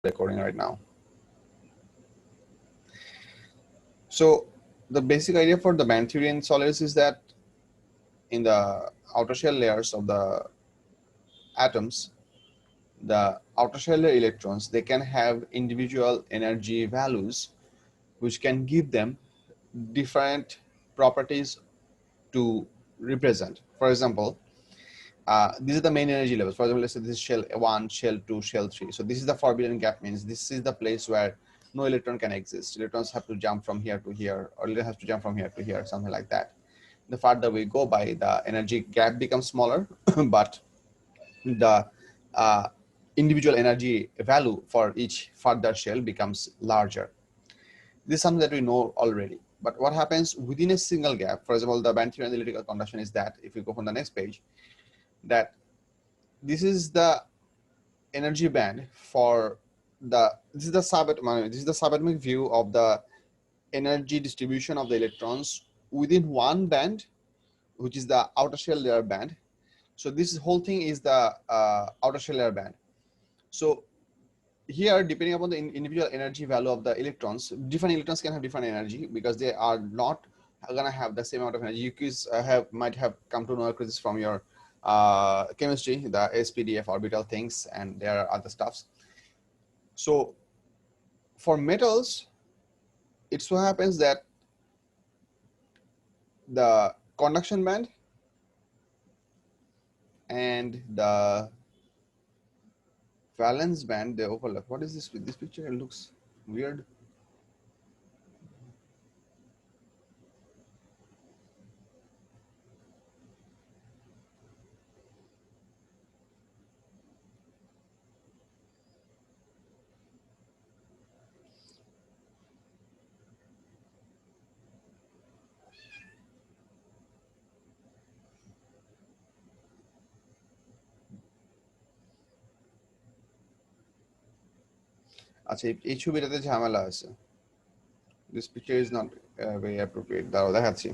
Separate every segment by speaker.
Speaker 1: recording right now. So the basic idea for the band theory in solids is that in the outer shell layers of the atoms, the outer shell layer electrons, they can have individual energy values which can give them different properties to represent. For example, these are the main energy levels. For example, let's say this is shell 1, shell 2, shell 3. So this is the forbidden gap, means this is the place where no electron can exist. Electrons have to jump from here to here, or electron has to jump from here to here, something like that. The farther we go by, the energy gap becomes smaller, but the uh, individual energy value for each further shell becomes larger. This is something that we know already. But what happens within a single gap, for example, the band theory and elliptical conduction is that, if you go from the next page, that this is the energy band for this is the subatomic view of the energy distribution of the electrons within one band, which is the outer shell layer band. So this whole thing is the outer shell layer band. So here, depending upon the individual energy value of the electrons, different electrons can have different energy because they are not gonna have the same amount of energy. You guys might have come to know this from your chemistry, the SPDF orbital things, and there are other stuffs. So for metals, it so happens that the conduction band and the valence band, they overlap. What is this? This picture, it looks weird. আচ্ছা, এই ছবিটাতে ঝামেলা আছে. This picture is not very appropriate. দাঁড়াও দেখাচ্ছি.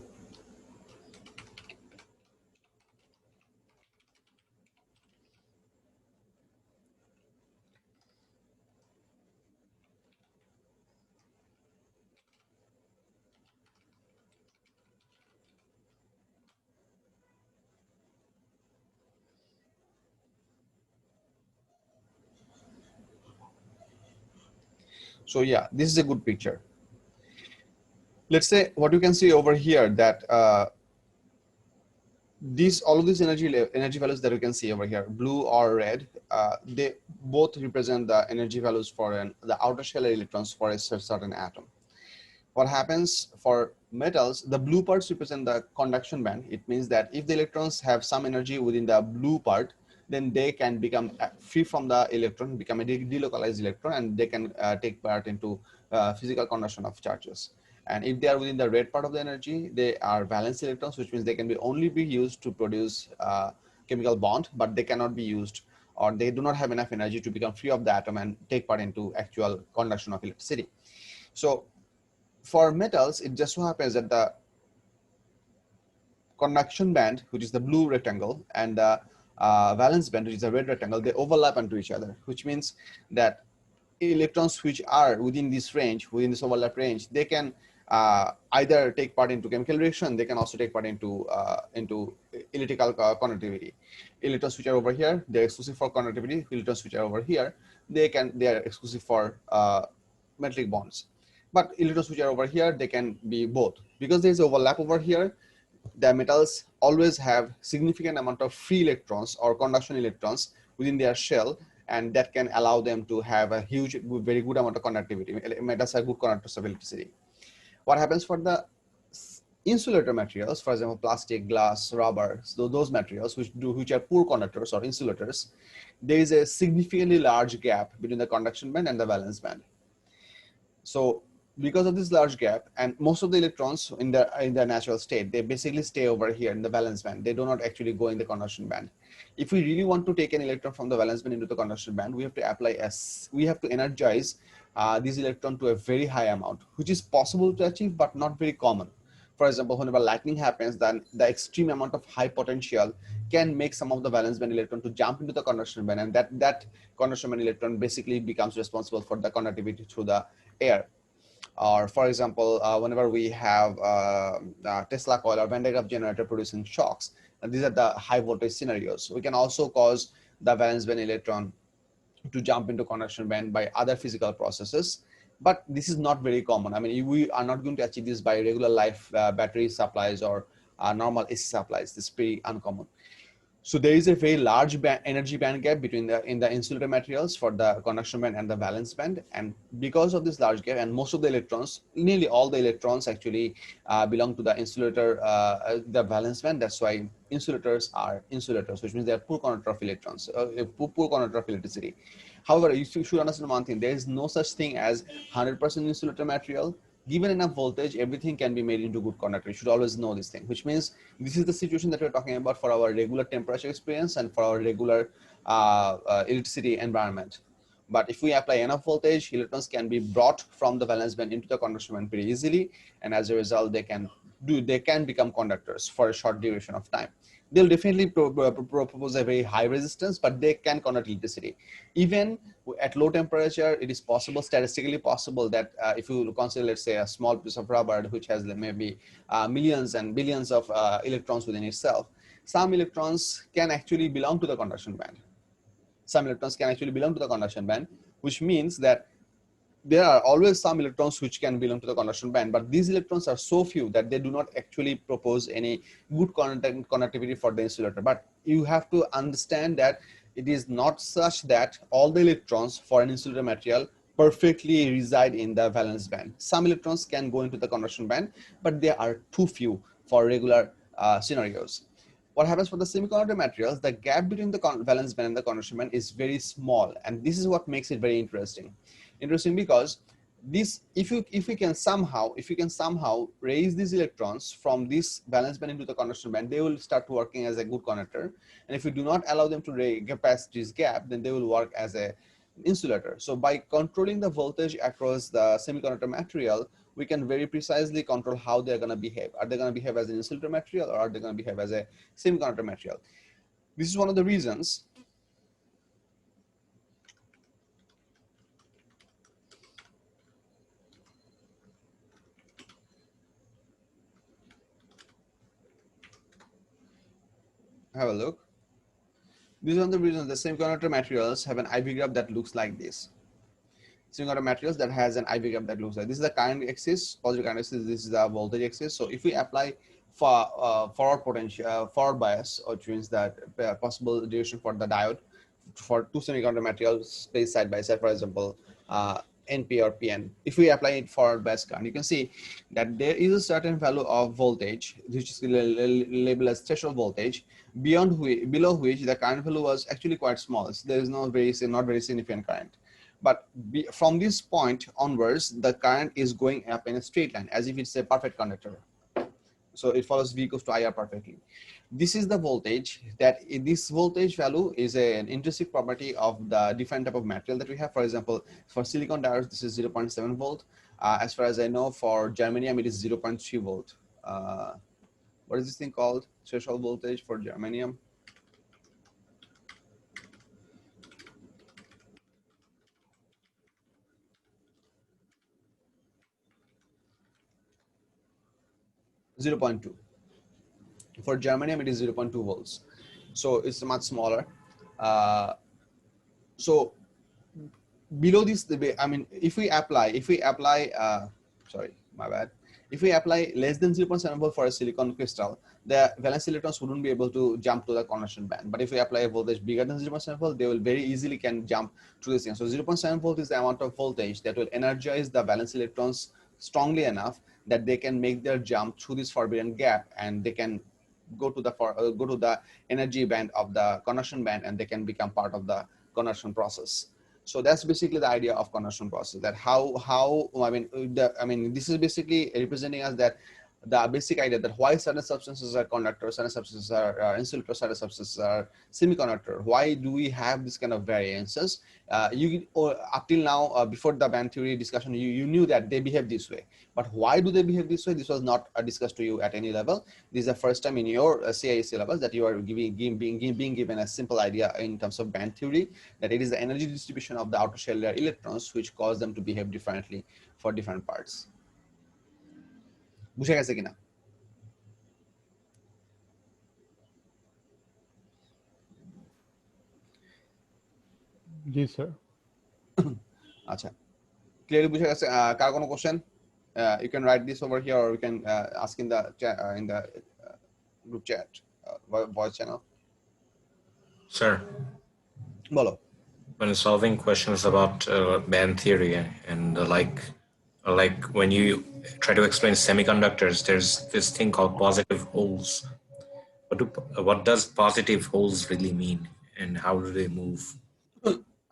Speaker 1: So yeah, this is a good picture. Let's say what you can see over here, that all of these energy values that you can see over here, blue or red, they both represent the energy values for the outer shell electrons for a certain atom. What happens for metals, the blue parts represent the conduction band. It means that if the electrons have some energy within the blue part, then they can become free from the electron, become a delocalized electron, and they can take part into physical conduction of charges. And if they are within the red part of the energy, they are valence electrons, which means they can only be used to produce chemical bond, but they cannot be used, or they do not have enough energy to become free of the atom and take part into actual conduction of electricity. So for metals, it just so happens that the conduction band, which is the blue rectangle, and the valence band, which is the red rectangle, they overlap onto each other, which means that electrons which are within this range, within this overlap range, they can either take part into chemical reaction, they can also take part into electrical conductivity. Electrons which are over here, they're exclusive for conductivity. Electrons which are over here, they are exclusive for metallic bonds. But electrons which are over here, they can be both. Because there's overlap over here, the metals always have significant amount of free electrons or conduction electrons within their shell, and that can allow them to have a huge, very good amount of conductivity. Metals are good conductors of electricity. What happens for the insulator materials, for example, plastic, glass, rubber, so those materials which are poor conductors or insulators, there is a significantly large gap between the conduction band and the valence band. So because of this large gap, and most of the electrons in their natural state, they basically stay over here in the valence band. They do not actually go in the conduction band. If we really want to take an electron from the valence band into the conduction band, we have to energize these electrons to a very high amount, which is possible to achieve but not very common. For example, whenever lightning happens, then the extreme amount of high potential can make some of the valence band electron to jump into the conduction band, and that conduction band electron basically becomes responsible for the conductivity through the air. Or for example, whenever we have Tesla coil or Van de Graaff generator producing shocks, and these are the high voltage scenarios. We can also cause the valence band electron to jump into conduction band by other physical processes, but this is not very common. I mean, we are not going to achieve this by regular life battery supplies or normal AC supplies. This is pretty uncommon. So there is a very large energy band gap between the insulator materials for the conduction band and the valence band, and because of this large gap, and most of the electrons, nearly all the electrons actually belong to the insulator, the valence band. That's why insulators are insulators, which means they are poor conductor of electrons, poor conductor of electricity. However, you should understand one thing: there is no such thing as 100% insulator material. Given enough voltage, everything can be made into good conductor. You should always know this thing, which means this is the situation that we're talking about for our regular temperature experience and for our regular electricity environment. But if we apply enough voltage, electrons can be brought from the valence band into the conduction band pretty easily, and as a result, they can become conductors for a short duration of time. They'll definitely propose a very high resistance, but they can conduct electricity. Even at low temperature, it is possible, statistically possible, that if you consider, let's say, a small piece of rubber which has maybe millions and billions of electrons within itself, some electrons can actually belong to the conduction band. Some electrons can actually belong to the conduction band, which means that there are always some electrons which can belong to the conduction band, but these electrons are so few that they do not actually propose any good conductivity for the insulator. But you have to understand that it is not such that all the electrons for an insulator material perfectly reside in the valence band. Some electrons can go into the conduction band, but they are too few for regular scenarios. What happens for the semiconductor materials, the gap between the valence band and the conduction band is very small, and this is what makes it very interesting. Because this, if you can somehow raise these electrons from this valence band into the conduction band, they will start working as a good conductor. And if you do not allow them to pass this gap, then they will work as a insulator. So by controlling the voltage across the semiconductor material, we can very precisely control how they're going to behave. Are they going to behave as an insulator material, or are they going to behave as a semiconductor material? This is one of the reasons have a look. These are the reasons the semiconductor materials have an IV graph that looks like this. Semiconductor materials that has an IV graph that looks like this is the current axis, positive current axis. This is the voltage axis. So if we apply forward potential, forward bias, which means that possible duration for the diode for two semiconductor materials placed side by side, for example, NP or PN. If we apply it forward bias current, you can see that there is a certain value of voltage, which is labeled as threshold voltage, below which the current value was actually quite small. So there is not very significant current. But from this point onwards, the current is going up in a straight line, as if it's a perfect conductor. So it follows V equals to IR perfectly. This is the voltage. This voltage value is an intrinsic property of the different type of material that we have. For example, for silicon diodes, this is 0.7 volt. As far as I know, for germanium, it is 0.3 volt. What is this thing called? Threshold voltage for germanium. (0.2). For germanium, it is 0.2 volts. So it's much smaller. So below this, I mean, if we apply, sorry, my bad. If we apply less than 0.7 volt for a silicon crystal, the valence electrons wouldn't be able to jump to the conduction band. But if we apply a voltage bigger than 0.7 volt, they will very easily can jump to this thing. So 0.7 volt is the amount of voltage that will energize the valence electrons strongly enough that they can make their jump through this forbidden gap, and they can go to the energy band of the conduction band, and they can become part of the conduction process. So that's basically the idea of conduction process. That how I mean this is basically representing us that the basic idea that why certain substances are conductors, certain substances are insulators, certain substances are semiconductor. Why do we have this kind of variances? Up till now, before the band theory discussion, you knew that they behave this way. But why do they behave this way? This was not discussed to you at any level. This is the first time in your CIE syllabus that you are being given a simple idea in terms of band theory, that it is the energy distribution of the outer shell layer electrons which cause them to behave differently for different parts. বুঝে গেছে কিনা?
Speaker 2: Yes, sir.
Speaker 1: আচ্ছা, clearly বুঝে গেছে? কার কোনো question? You can write this over here, or you can ask in the group chat, voice channel.
Speaker 3: Sir,
Speaker 1: বলো।
Speaker 3: when solving questions about band theory and like when you try to explain semiconductors, there's this thing called positive holes. What does positive holes really mean, and how do they move?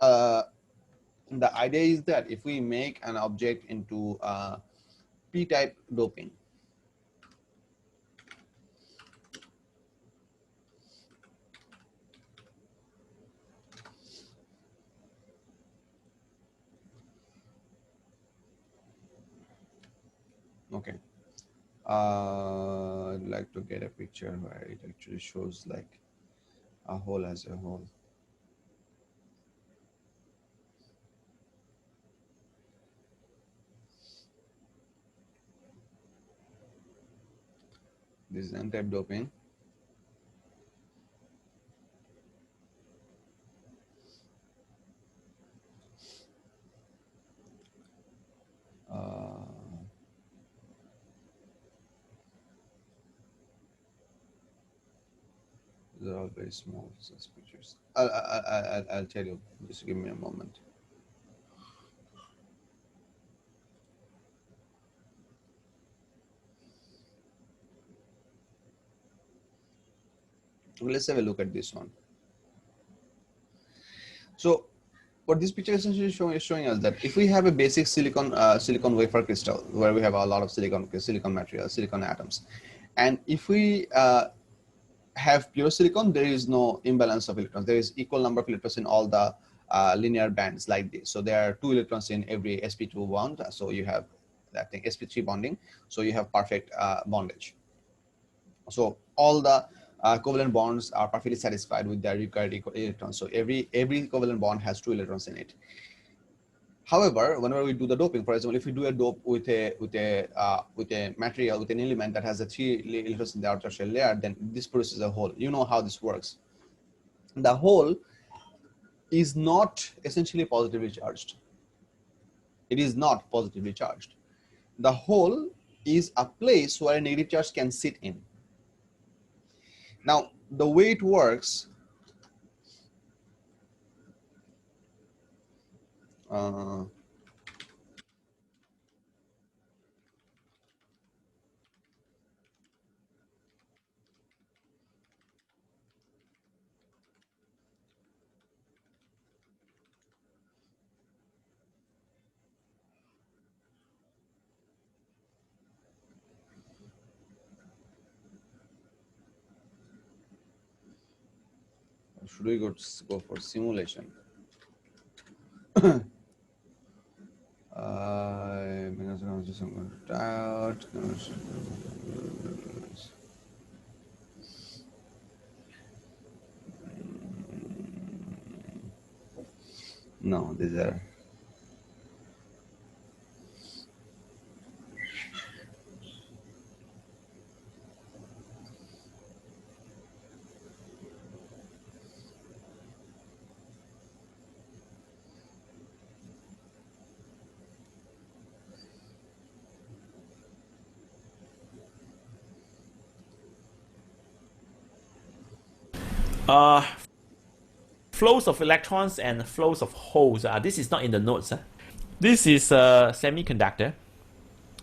Speaker 1: The idea is that if we make an object into p-type doping, okay, I'd like to get a picture where it actually shows like a hole as a whole. This is n-type doping. They're all very small, such pictures. I'll tell you. Just give me a moment. Let's have a look at this one. So what this picture essentially is showing us that if we have a basic silicon wafer crystal where we have a lot of silicon material, silicon atoms, and if we have pure silicon, there is no imbalance of electrons. There is equal number of electrons in all the linear bands like this. So there are 2 electrons in every sp2 bond. So you have that thing, sp3 bonding. So you have perfect bondage. So all the covalent bonds are perfectly satisfied with their required electrons. So every covalent bond has 2 electrons in it. However, whenever we do the doping, for example, if we do a dope with a material, with an element that has a 3 electrons in the outer shell layer, then this produces a hole. You know how this works. The hole is not essentially positively charged. It is not positively charged. The hole is a place where a negative charge can sit in. Now, the way it works, should we go for simulation? No, these are
Speaker 4: flows of electrons and flows of holes. This is not in the notes. This is a semiconductor,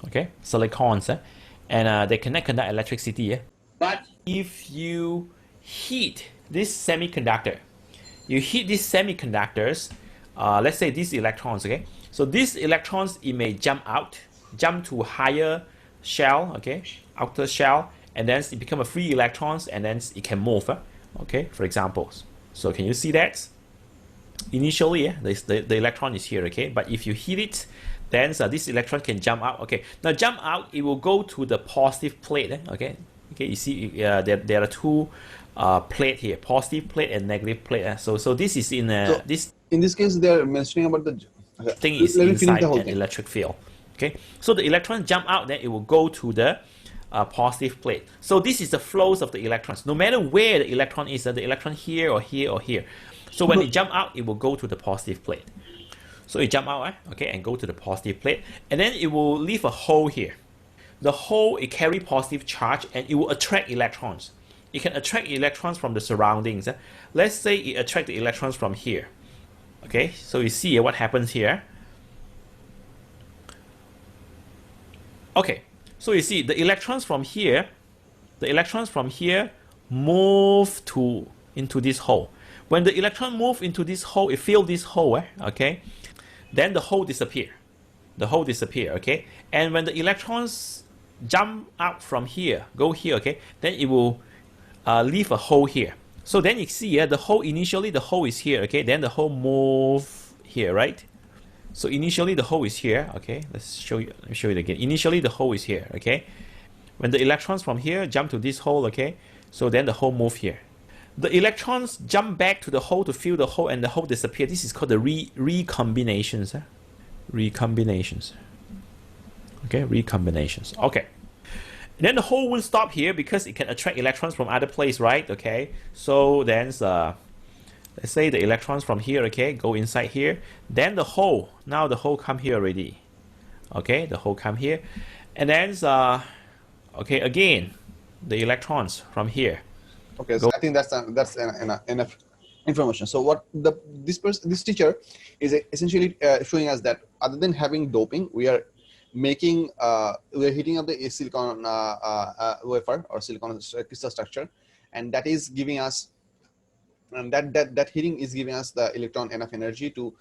Speaker 4: okay, silicons, and they cannot conduct electricity. But if you heat this semiconductor, you heat these semiconductors, let's say these electrons, okay, so these electrons, it may jump to higher shell, okay, outer shell, and then it become a free electrons, and then it can move. Okay, for examples. So can you see that? Initially, the electron is here. Okay, but if you hit it, then this electron can jump out. Okay, now jump out, it will go to the positive plate. Okay, you see there are two plate here, positive plate and negative plate. So this is in
Speaker 1: So
Speaker 4: this
Speaker 1: in this case, they are mentioning about the. Okay.
Speaker 4: thing is
Speaker 1: Let me finish
Speaker 4: inside
Speaker 1: the whole
Speaker 4: an
Speaker 1: thing.
Speaker 4: electric field. Okay, so the electron jump out, then it will go to the positive plate. So this is the flows of the electrons. No matter where the electron is, the electron here or here or here. So when it jump out, it will go to the positive plate. So it jump out, okay, and go to the positive plate, and then it will leave a hole here. The hole, it carry positive charge, and it will attract electrons. It can attract electrons from the surroundings. Let's say it attract the electrons from here. Okay, so you see what happens here. Okay, so you see the electrons from here, move into this hole. When the electron move into this hole, it fill this hole, okay, then the hole disappear. Okay, and when the electrons jump out from here, go here, okay, then it will leave a hole here. So then you see the hole, initially the hole is here, okay, then the hole move here, right? So initially the hole is here, okay, let me show you again. Initially the hole is here, okay. When the electrons from here jump to this hole, okay, so then the hole move here. The electrons jump back to the hole to fill the hole, and the hole disappear. This is called the recombinations. Recombinations. Okay, recombinations. Okay. And then the hole will stop here because it can attract electrons from other place, right? Okay. So then let's say the electrons from here, okay, go inside here. Then the hole, now the hole come here already. Okay, the hole come here. And then okay, again, the electrons from here.
Speaker 1: Okay, so I think that's enough information. So what this teacher is essentially showing us that other than having doping, we are making we are heating up the silicon wafer or silicon crystal structure, and that is giving us, and that heating is giving us the electron enough energy to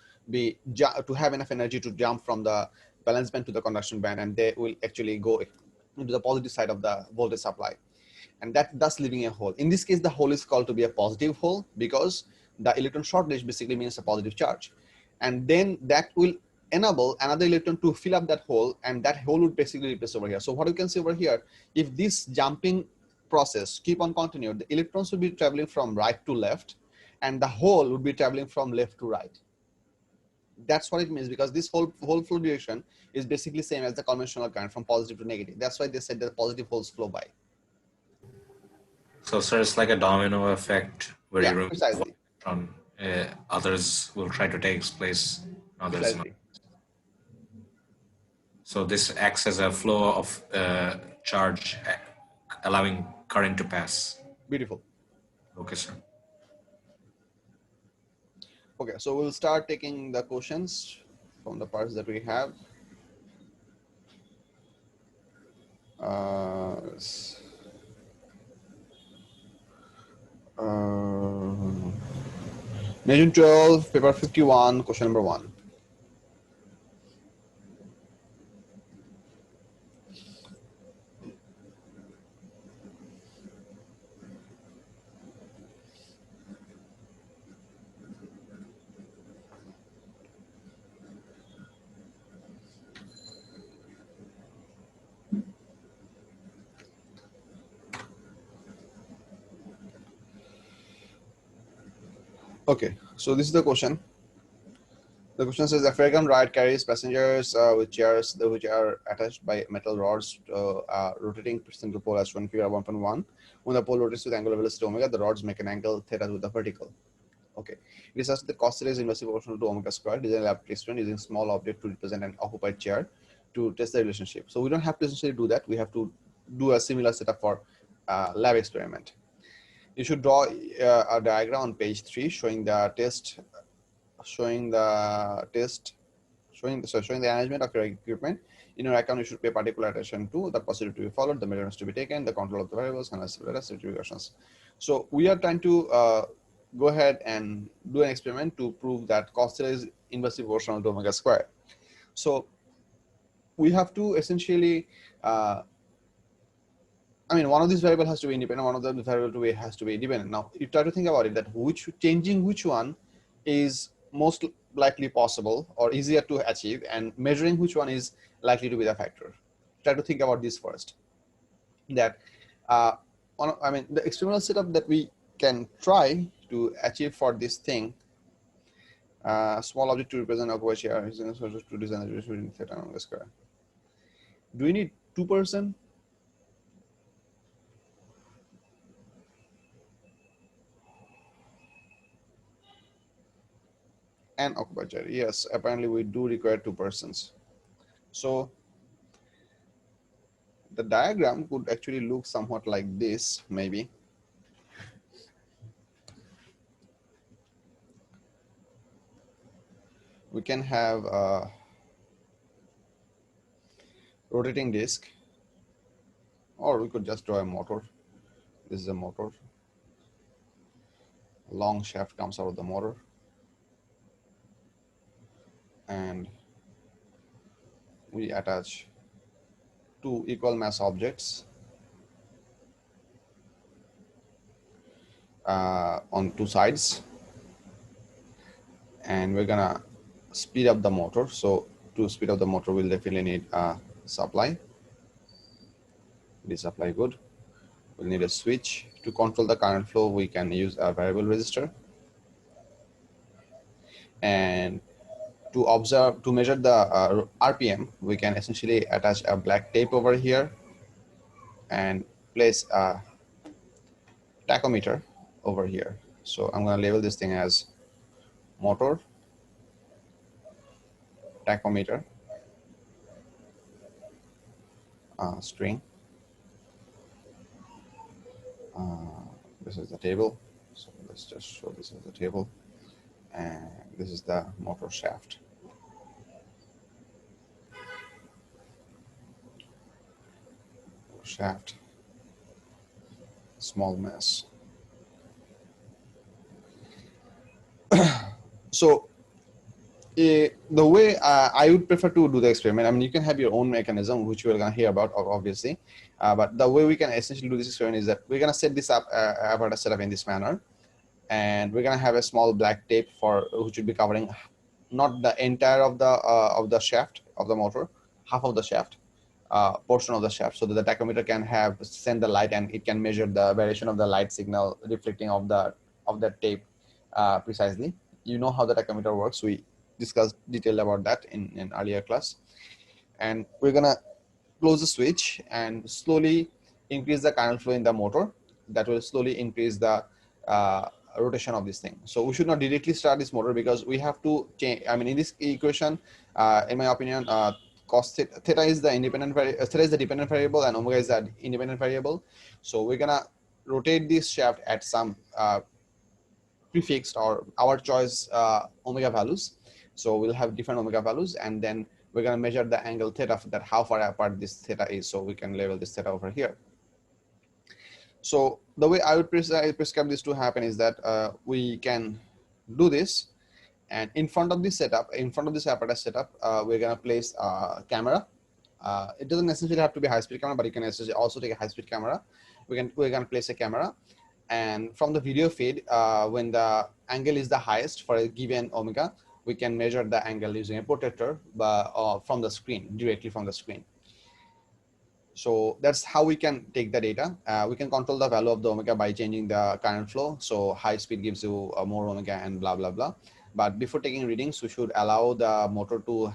Speaker 1: have enough energy to jump from the valence band to the conduction band, and they will actually go into the positive side of the voltage supply. And that thus leaving a hole. In this case, the hole is called to be a positive hole because the electron shortage basically means a positive charge. And then that will enable another electron to fill up that hole, and that hole would basically replace over here. So what you can see over here, if this jumping process keep on continuing, the electrons will be traveling from right to left, and the hole would be traveling from left to right. That's what it means, because this whole flow direction is basically same as the conventional current from positive to negative. That's why they said that positive holes flow by.
Speaker 3: So, sir, it's like a domino effect where you remove
Speaker 1: precisely.
Speaker 3: one electron, others will try to take its place, others
Speaker 1: Precisely.
Speaker 3: not. So this acts as a flow of charge, allowing current to pass.
Speaker 1: Beautiful.
Speaker 3: Okay, sir.
Speaker 1: Okay, so we'll start taking the questions from the parts that we have. Nation 12, paper 51, question number 1. Okay, so this is the question. The question says a fairground ride carries passengers with chairs which are attached by metal rods rotating central pole as shown in figure 1.1. When the pole rotates with angular velocity omega, the rods make an angle theta with the vertical. Okay, it is such that the cos theta is inversely proportional to omega squared. Design laboratory experiment using small object to represent an occupied chair to test the relationship. So we don't have to essentially do that. We have to do a similar setup for lab experiment. You should draw a diagram on page 3 showing the test, showing the arrangement of your equipment. In your account, you should pay particular attention to the procedure to be followed, the measurements to be taken, the control of the variables, and specifications. So we are trying to go ahead and do an experiment to prove that cos theta is inversely proportional to omega squared. So we have to essentially I mean, one of these variable has to be independent, one of the variable has to be dependent. Now, you try to think about it, that changing which one is most likely possible or easier to achieve, and measuring which one is likely to be the factor. Try to think about this first. That I mean, the experimental setup that we can try to achieve for this thing, small object to represent a share to design the distribution theta on the square. Do we need 2%? And occupied chair. Yes, apparently we do require 2 persons. So the diagram could actually look somewhat like this, maybe. We can have a rotating disc, or we could just draw a motor. This is a motor. A long shaft comes out of the motor, and we attach 2 equal mass objects on 2 sides, and we're gonna speed up the motor. So to speed up the motor, we'll definitely need a supply. This supply good. We'll need a switch. To control the current flow, we can use a variable resistor. And to measure the RPM, we can essentially attach a black tape over here and place a tachometer over here. So I'm going to label this thing as motor tachometer string. This is the table. So let's just show this as the table. And this is the motor shaft. Shaft, small mass. So the way I would prefer to do the experiment, I mean, you can have your own mechanism, which we're going to hear about, obviously. But the way we can essentially do this experiment is that we're going to set this up, apparatus setup in this manner. And we're going to have a small black tape which would be covering not the entire of the shaft of the motor, half of the shaft, portion of the shaft, so that the tachometer can send the light, and it can measure the variation of the light signal reflecting of the tape precisely. You know how the tachometer works. We discussed detail about that in earlier class. And we're gonna close the switch and slowly increase the current flow in the motor. That will slowly increase the rotation of this thing. So we should not directly start this motor, because we have to change. I mean, in this equation, in my opinion, cos theta is the dependent variable, and omega is the independent variable. So we're gonna rotate this shaft at some prefixed or our choice omega values. So we'll have different omega values, and then we're going to measure the angle theta, that how far apart this theta is. So we can label this theta over here. So the way I would prescribe this to happen is that we can do this, and in front of this setup, in front of this apparatus setup, we're going to place a camera. It doesn't necessarily have to be a high-speed camera, but you can also take a high-speed camera. We're going to place a camera, and from the video feed, when the angle is the highest for a given omega, we can measure the angle using a protector from the screen, directly from the screen. So that's how we can take the data. We can control the value of the omega by changing the current flow. So high speed gives you more omega and blah, blah, blah. But before taking readings, we should allow the motor to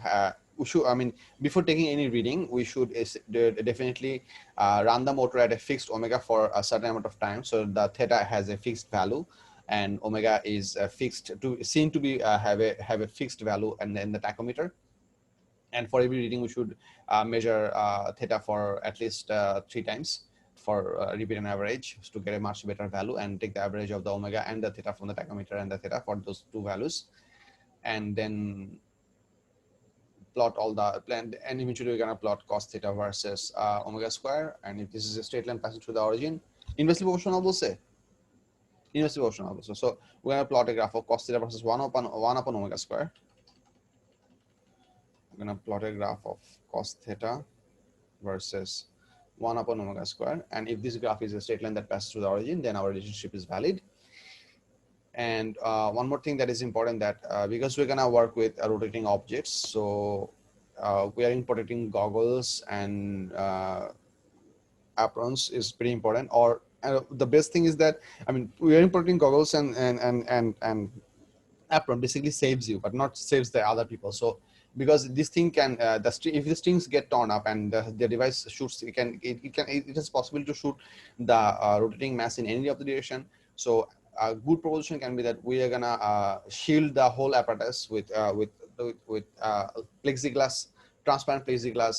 Speaker 1: before taking any reading, we should definitely run the motor at a fixed omega for a certain amount of time. So the theta has a fixed value, and omega is seen to be have a fixed value, and then the tachometer. And for every reading, we should measure theta for at least 3 times for repeat and average to get a much better value, and take the average of the omega and the theta from the tachometer and the theta for those 2 values. And then plot all the plan, and eventually we're going to plot cos theta versus omega square. And if this is a straight line passing through the origin, inversely proportional, we'll say. Inversely proportional also. So we're going to plot a graph of cos theta versus 1 upon omega square. I'm going to plot a graph of cos theta versus 1 upon omega square. And if this graph is a straight line that passes through the origin, then our relationship is valid. And one more thing that is important, that because we're gonna work with rotating objects, so wearing protecting goggles and aprons is pretty important. Or the best thing is that, I mean, wearing protecting goggles and apron basically saves you, but not saves the other people. So because this thing can if the strings get torn up and the device shoots, it is possible to shoot the rotating mass in any of the direction. So a good proposition can be that we are gonna shield the whole apparatus with plexiglass, transparent plexiglass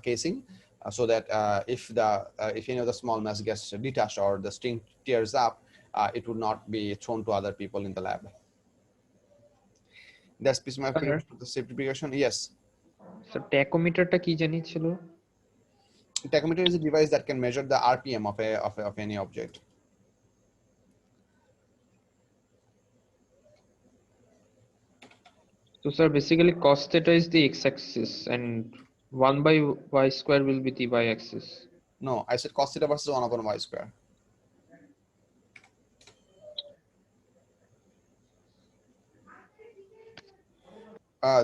Speaker 1: casing, so that if any of the small mass gets detached or the string tears up, it would not be thrown to other people in the lab. That's pretty much the safety precaution. Yes.
Speaker 5: Sir ট্যাকোমিটারটা কি জানি ছিল?
Speaker 1: Tachometer is a device that can measure the RPM of any object.
Speaker 5: So sir, basically cos theta is the x-axis and 1 by y square will be the y-axis.
Speaker 1: No, I said cos theta versus 1 upon y square.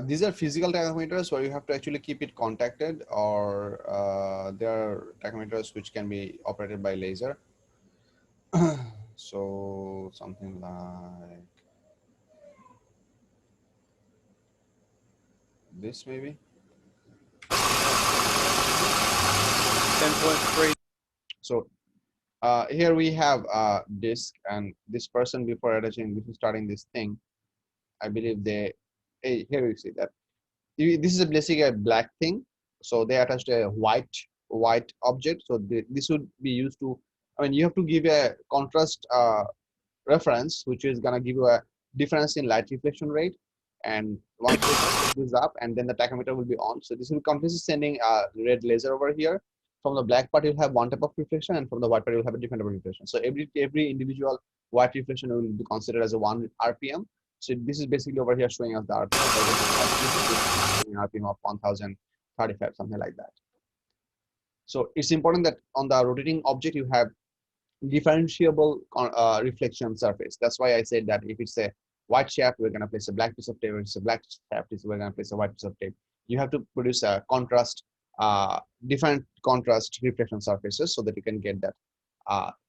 Speaker 1: These are physical tachometers where you have to actually keep it contacted, or there are tachometers which can be operated by laser. So something like this maybe. 10.3. So here we have a disk, and this person, before starting this thing, I believe hey, here you see that this is basically a black thing. So they attached a white object. So this would be used to, I mean, you have to give a contrast reference, which is gonna give you a difference in light reflection rate. And once you set this up, and then the tachometer will be on. So this will continuously sending a red laser over here. From the black part, you'll have one type of reflection, and from the white part, you'll have a different type of reflection. So every individual white reflection will be considered as a 1 RPM. So this is basically over here showing us the RPM of 1035, something like that. So it's important that on the rotating object, you have differentiable reflection surface. That's why I said that if it's a white shaft, we're going to place a black piece of tape. If it's a black shaft, we're going to place a white piece of tape. You have to produce a different contrast reflection surfaces so that you can get that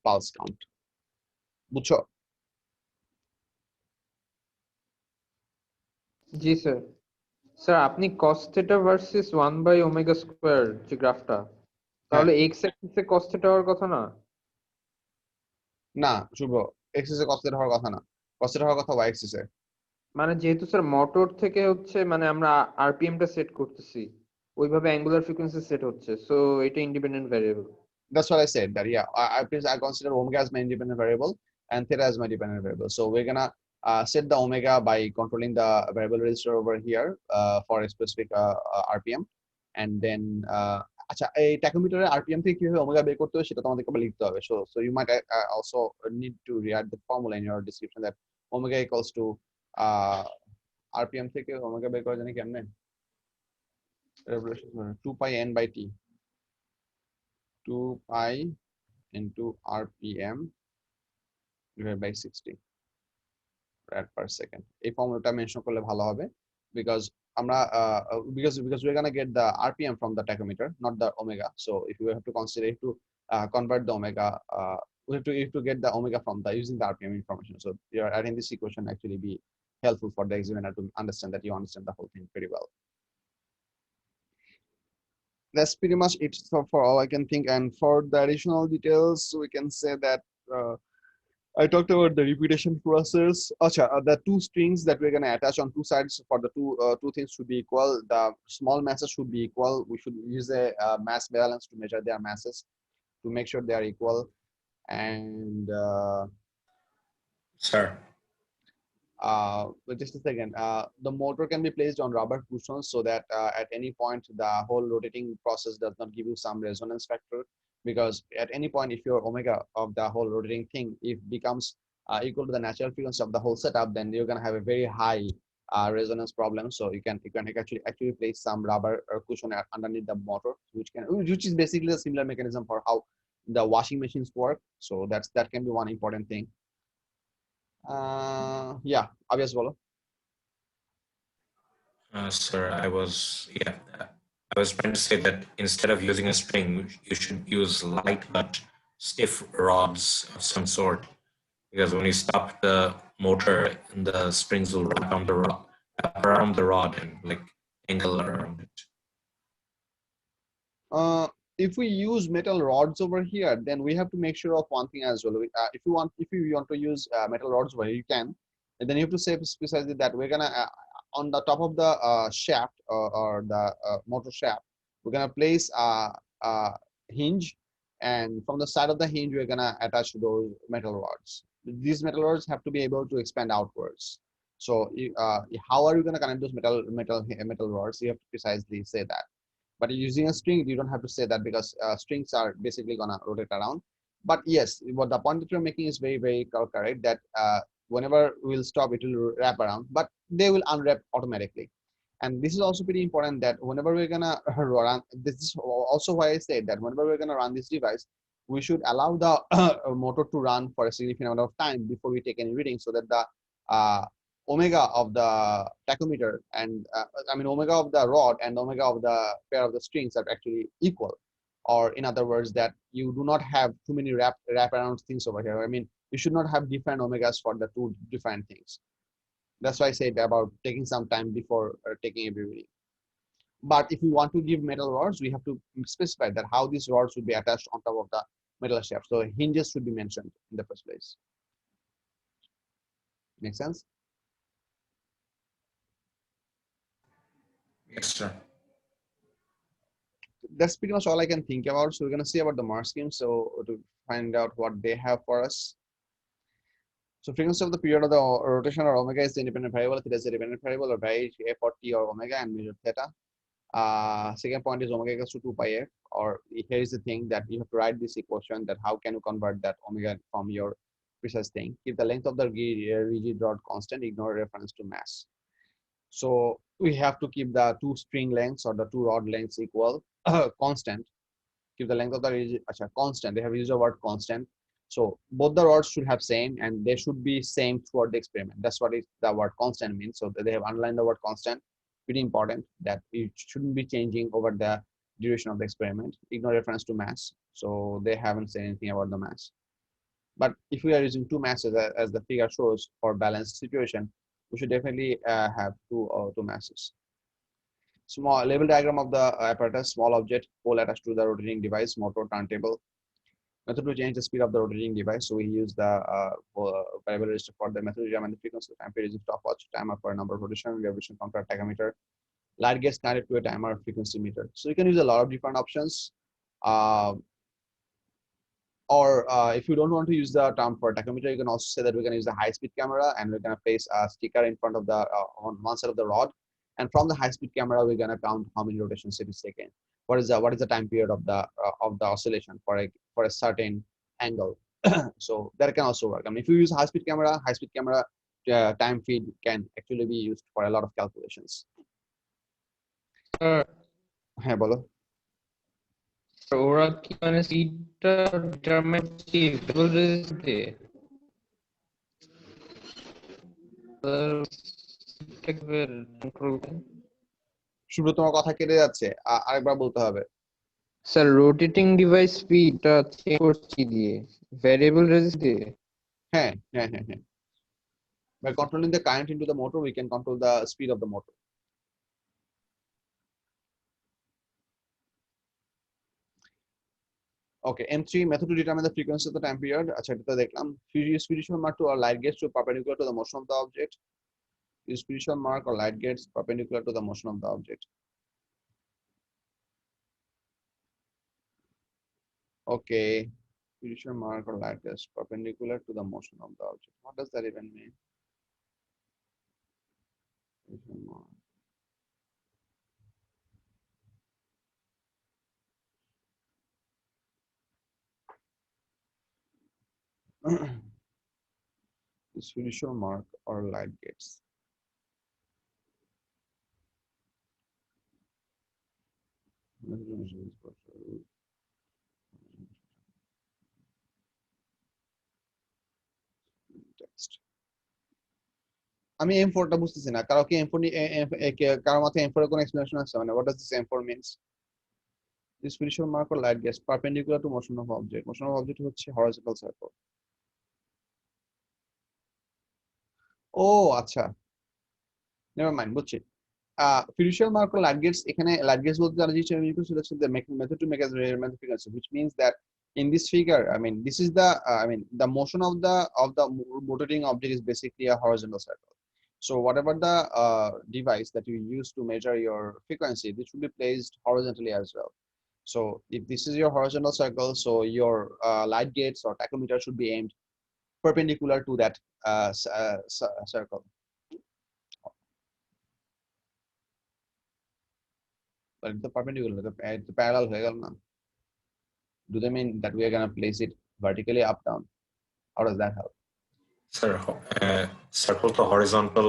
Speaker 1: pulse count. বুঝছো?
Speaker 5: জি sir. Sir আপনি cos theta versus 1 by omega square যে গ্রাফটা, তাহলে x অ্যাক্সিসে cos theta হওয়ার কথা না?
Speaker 1: না শুভ, x এ cos theta হওয়ার কথা না, cos theta হওয়ার কথা y axis এ।
Speaker 5: মানে যেহেতু স্যার মোটর থেকে হচ্ছে, মানে আমরা আরপিএমটা সেট করতেছি, ওইভাবে অ্যাঙ্গুলার ফ্রিকোয়েন্সি সেট হচ্ছে, সো এটা independent variable.
Speaker 1: That's what I said, that yeah, I consider omega as my independent variable and theta as my dependent variable. So we're gonna set the omega by controlling the variable register over here for a specific RPM, and then আচ্ছা, এই ট্যাকোমিটারের RPM থেকে কিভাবে omega বের করতে হবে সেটা তোমাদেরকে আবার লিখতে হবে। So you might also need to write the formula in your description that omega equals to RPM থেকে ওমেগা বের করা জানি কেমনে, revolution 2 pi n by t, 2 pi into RPM divided by 60 rad per second. এই ফর্মুলাটা mention করলে ভালো হবে, because আমরা because we're gonna get the RPM from the tachometer, not the omega. So if you have to consider to convert the omega, we have to get the omega from the using the RPM information. So you're adding this equation actually be helpful for the examiner to understand that you understand the whole thing pretty well. That's pretty much it for all I can think. And for the additional details, we can say that I talked about the reputation process. The two strings that we're going to attach on two sides for the two things should be equal. The small masses should be equal. We should use a mass balance to measure their masses to make sure they are equal. And
Speaker 3: Sir.
Speaker 1: But just a second, the motor can be placed on rubber cushions so that at any point the whole rotating process does not give you some resonance factor, because at any point if your omega of the whole rotating thing if becomes equal to the natural frequency of the whole setup, then you're going to have a very high resonance problem. So you can actually place some rubber or cushion underneath the motor, which is basically a similar mechanism for how the washing machines work. So that can be one important thing. Yeah, obvious bolo.
Speaker 3: Sir, I was trying to say that instead of using a spring, you should use light but stiff rods of some sort, because when you stop the motor, the springs will wrap around the rod and like angle around it.
Speaker 1: If we use metal rods over here, then we have to make sure of one thing as well. If you want to use metal rods over here, you can, and then you have to say precisely that we're gonna on the top of the shaft or the motor shaft, we're gonna place a hinge, and from the side of the hinge, we're gonna attach those metal rods. These metal rods have to be able to expand outwards. So, how are you gonna connect those metal rods? You have to precisely say that. But using a string, you don't have to say that, because strings are basically gonna rotate around. But yes, what the point that you're making is very correct, that whenever we'll stop, it will wrap around, but they will unwrap automatically. And this is also pretty important, that whenever we're gonna run, this is also why I said that whenever we're gonna run this device, we should allow the motor to run for a significant amount of time before we take any reading, so that the omega of the tachometer and omega of the rod and omega of the pair of the strings are actually equal. Or in other words, that you do not have too many wrap around things over here. You should not have different omegas for the two different things. That's why I said about taking some time before taking every reading. But if we want to give metal rods, we have to specify that how these rods should be attached on top of the metal shaft. So hinges should be mentioned in the first place. Make sense?
Speaker 3: Yes, sir.
Speaker 1: That's pretty much all I can think about. So we're gonna see about the mark scheme. So to find out what they have for us. So frequency of the period of the rotation or omega is the independent variable. If it is a dependent variable, or vary f or t or omega and measure theta. Second point is omega equals to 2 pi f. Or here is the thing that you have to write this equation, that how can you convert that omega from your precise thing. Keep the length of the rigid rod constant. Ignore reference to mass. So we have to keep the two string lengths or the two rod lengths equal, constant. Keep the length of the rigid constant. They have used the word constant. So both the rods should have same, and they should be same throughout the experiment. That's what the word constant means. So they have underlined the word constant. Pretty important that it shouldn't be changing over the duration of the experiment. Ignore reference to mass. So they haven't said anything about the mass. But if we are using two masses, as the figure shows, for balanced situation, we should definitely have two masses. Small label diagram of the apparatus: small object, pole attached to the rotating device, motor, turntable. Method to change the speed of the rotating device. So we use the variable register for the method and the frequency of time period using stopwatch, timer for a number of rotation, revolution counter, tachometer. Light gets connected to a timer, frequency meter. So you can use a lot of different options. Or if you don't want to use the term for tachometer, you can also say that we're going to use a high-speed camera, and we're going to place a sticker in front of the on one side of the rod, and from the high-speed camera we're going to count how many rotations it is taken. What is the time period of the oscillation for a certain angle. So that can also work. If you use high-speed camera, time feed can actually be used for a lot of calculations. হ্যাঁ বলো।
Speaker 5: ওরা কি মানে স্পিডটা determine করছে variable register দিয়ে? Control
Speaker 1: শুভ্র, তোমার কথা কেটে যাচ্ছে, আরেকবার বলতে হবে।
Speaker 5: স্যার, রোটেটিং ডিভাইস স্পিডটা চেঞ্জ করছি দিয়ে ভেরিয়েবল রেজিস্টার দিয়ে?
Speaker 1: হ্যাঁ। By controlling the current into the motor, we can control the speed of the motor. Okay, M3 method to determine the frequency of the time period. আচ্ছা, এটা দেখলাম। Use spiritual mark to or light gauge to perpendicular to the motion of the object. Use spiritual mark or light gauge perpendicular to the motion of the object. Okay, spiritual mark or light gauge perpendicular to the motion of the object. What does that even mean? Spiritual mark. Spiritual mark or light gates. Text. আমি M4 টা বুঝতেছি না, কারো কি M4 কারো মাথায় M4 এর কোনো এক্সপ্লেনেশন আছে? মানে what does this M4 means? This spiritual mark or light gets perpendicular to motion of object. Motion of object হচ্ছে horizontal circle. ও আচ্ছা, never mind, বুঝছি। Fiducial mark or light gates, এখানে light gates বলতে যারা জিনিস আমি ইউজ করছি the method to make as radial frequency, which means that in this figure, I mean, this is the the motion of the rotating object is basically a horizontal circle. So whatever the device that you use to measure your frequency, this should be placed horizontally as well. So if this is your horizontal circle, so your light gates or tachometer should be aimed perpendicular to that circle. But it's the perpendicular, the parallel হয়ে গেল না? Do they mean that we are going to place it vertically up down? How does that help?
Speaker 3: Sir, circle to horizontal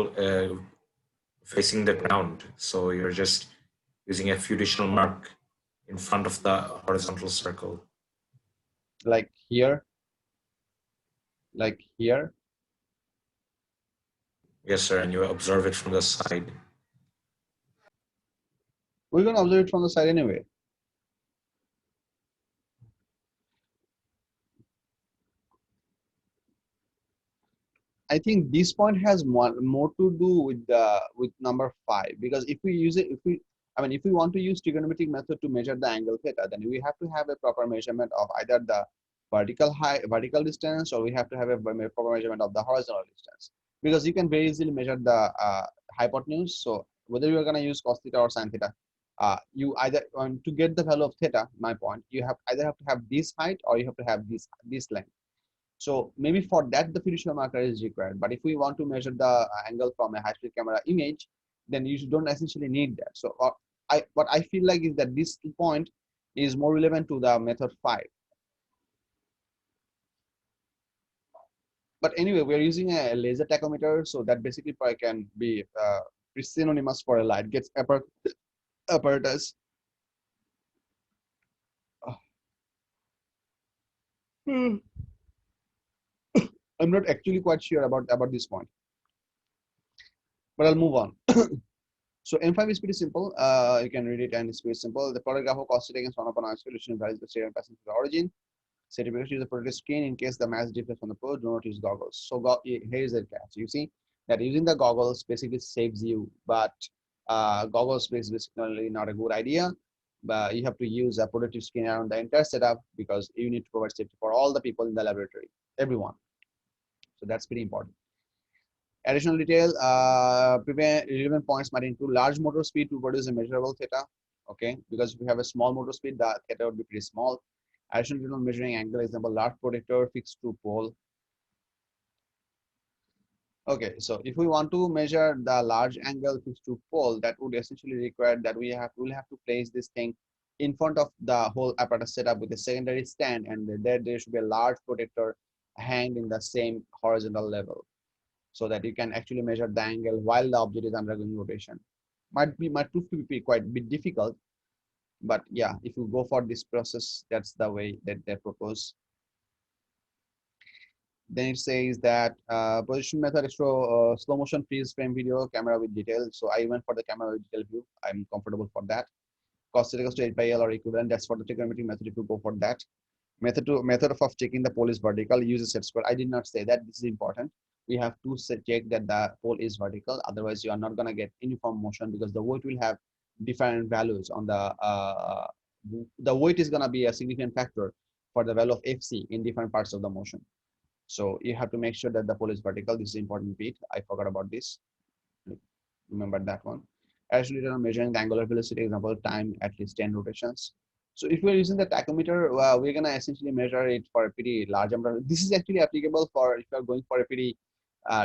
Speaker 3: facing the ground. So you're just using a fiducial mark in front of the horizontal circle.
Speaker 1: Like here? Like here?
Speaker 3: Yes, sir, and you observe it from the side.
Speaker 1: We're going to observe it from the side anyway. I think this point has more to do with number 5, because if we use it, if we want to use trigonometric method to measure the angle theta, then we have to have a proper measurement of either the vertical distance, or we have to have a proper measurement of the horizontal distance, because you can very easily measure the hypotenuse. So whether you are going to use cos theta or sin theta, you either to get the value of theta, my point, you either have to have this height or you have to have this length. So maybe for that the fiducial marker is required. But if we want to measure the angle from a high-speed camera image, then you don't essentially need that. So what I feel like is that this point is more relevant to the method 5. But anyway, we're using a laser tachometer, so that basically can be synonymous for a light gauge apparatus. I'm not actually quite sure about this point, but I'll move on. So M5 is pretty simple. You can read it and it's pretty simple. The product graph of cost against 1 upon R solution varies the stereo passing to the origin. Certification is a protected screen in case the mass differs from the port. Do not use goggles. So here's the catch. You see that using the goggles basically saves you, but goggles is basically not a good idea. But you have to use a protective screen around the entire setup, because you need to provide safety for all the people in the laboratory, everyone. So that's pretty important. Additional detail, relevant points might include large motor speed to produce a measurable theta. Okay, because if we have a small motor speed, the theta would be pretty small. Additional detail on measuring angle, example, large protector fixed to pole. Okay, so if we want to measure the large angle fixed to pole, that would essentially require that we'll have to place this thing in front of the whole apparatus setup with a secondary stand, and there should be a large protector hanged in the same horizontal level, so that you can actually measure the angle while the object is undergoing rotation. Might prove to be quite a bit difficult, but yeah, if you go for this process, that's the way that they propose. Then it says that position method is slow motion freeze frame video camera with detail. So I went for the camera with detail view. I'm comfortable for that. Cos theta equals to 8/L or equivalent. That's for the trigonometric method if you go for that. Method of checking the pole is vertical, use a set square. I did not say that. This is important. We have to check that the pole is vertical. Otherwise, you are not going to get uniform motion, because the weight will have different values on the weight is going to be a significant factor for the value of FC in different parts of the motion. So you have to make sure that the pole is vertical. This is an important bit. I forgot about this. Remember that one. Actually, measuring the angular velocity, example, time at least 10 rotations. So if we're using the tachometer, we're gonna essentially measure it for a pretty large amount. This is actually applicable for if you're going for a pretty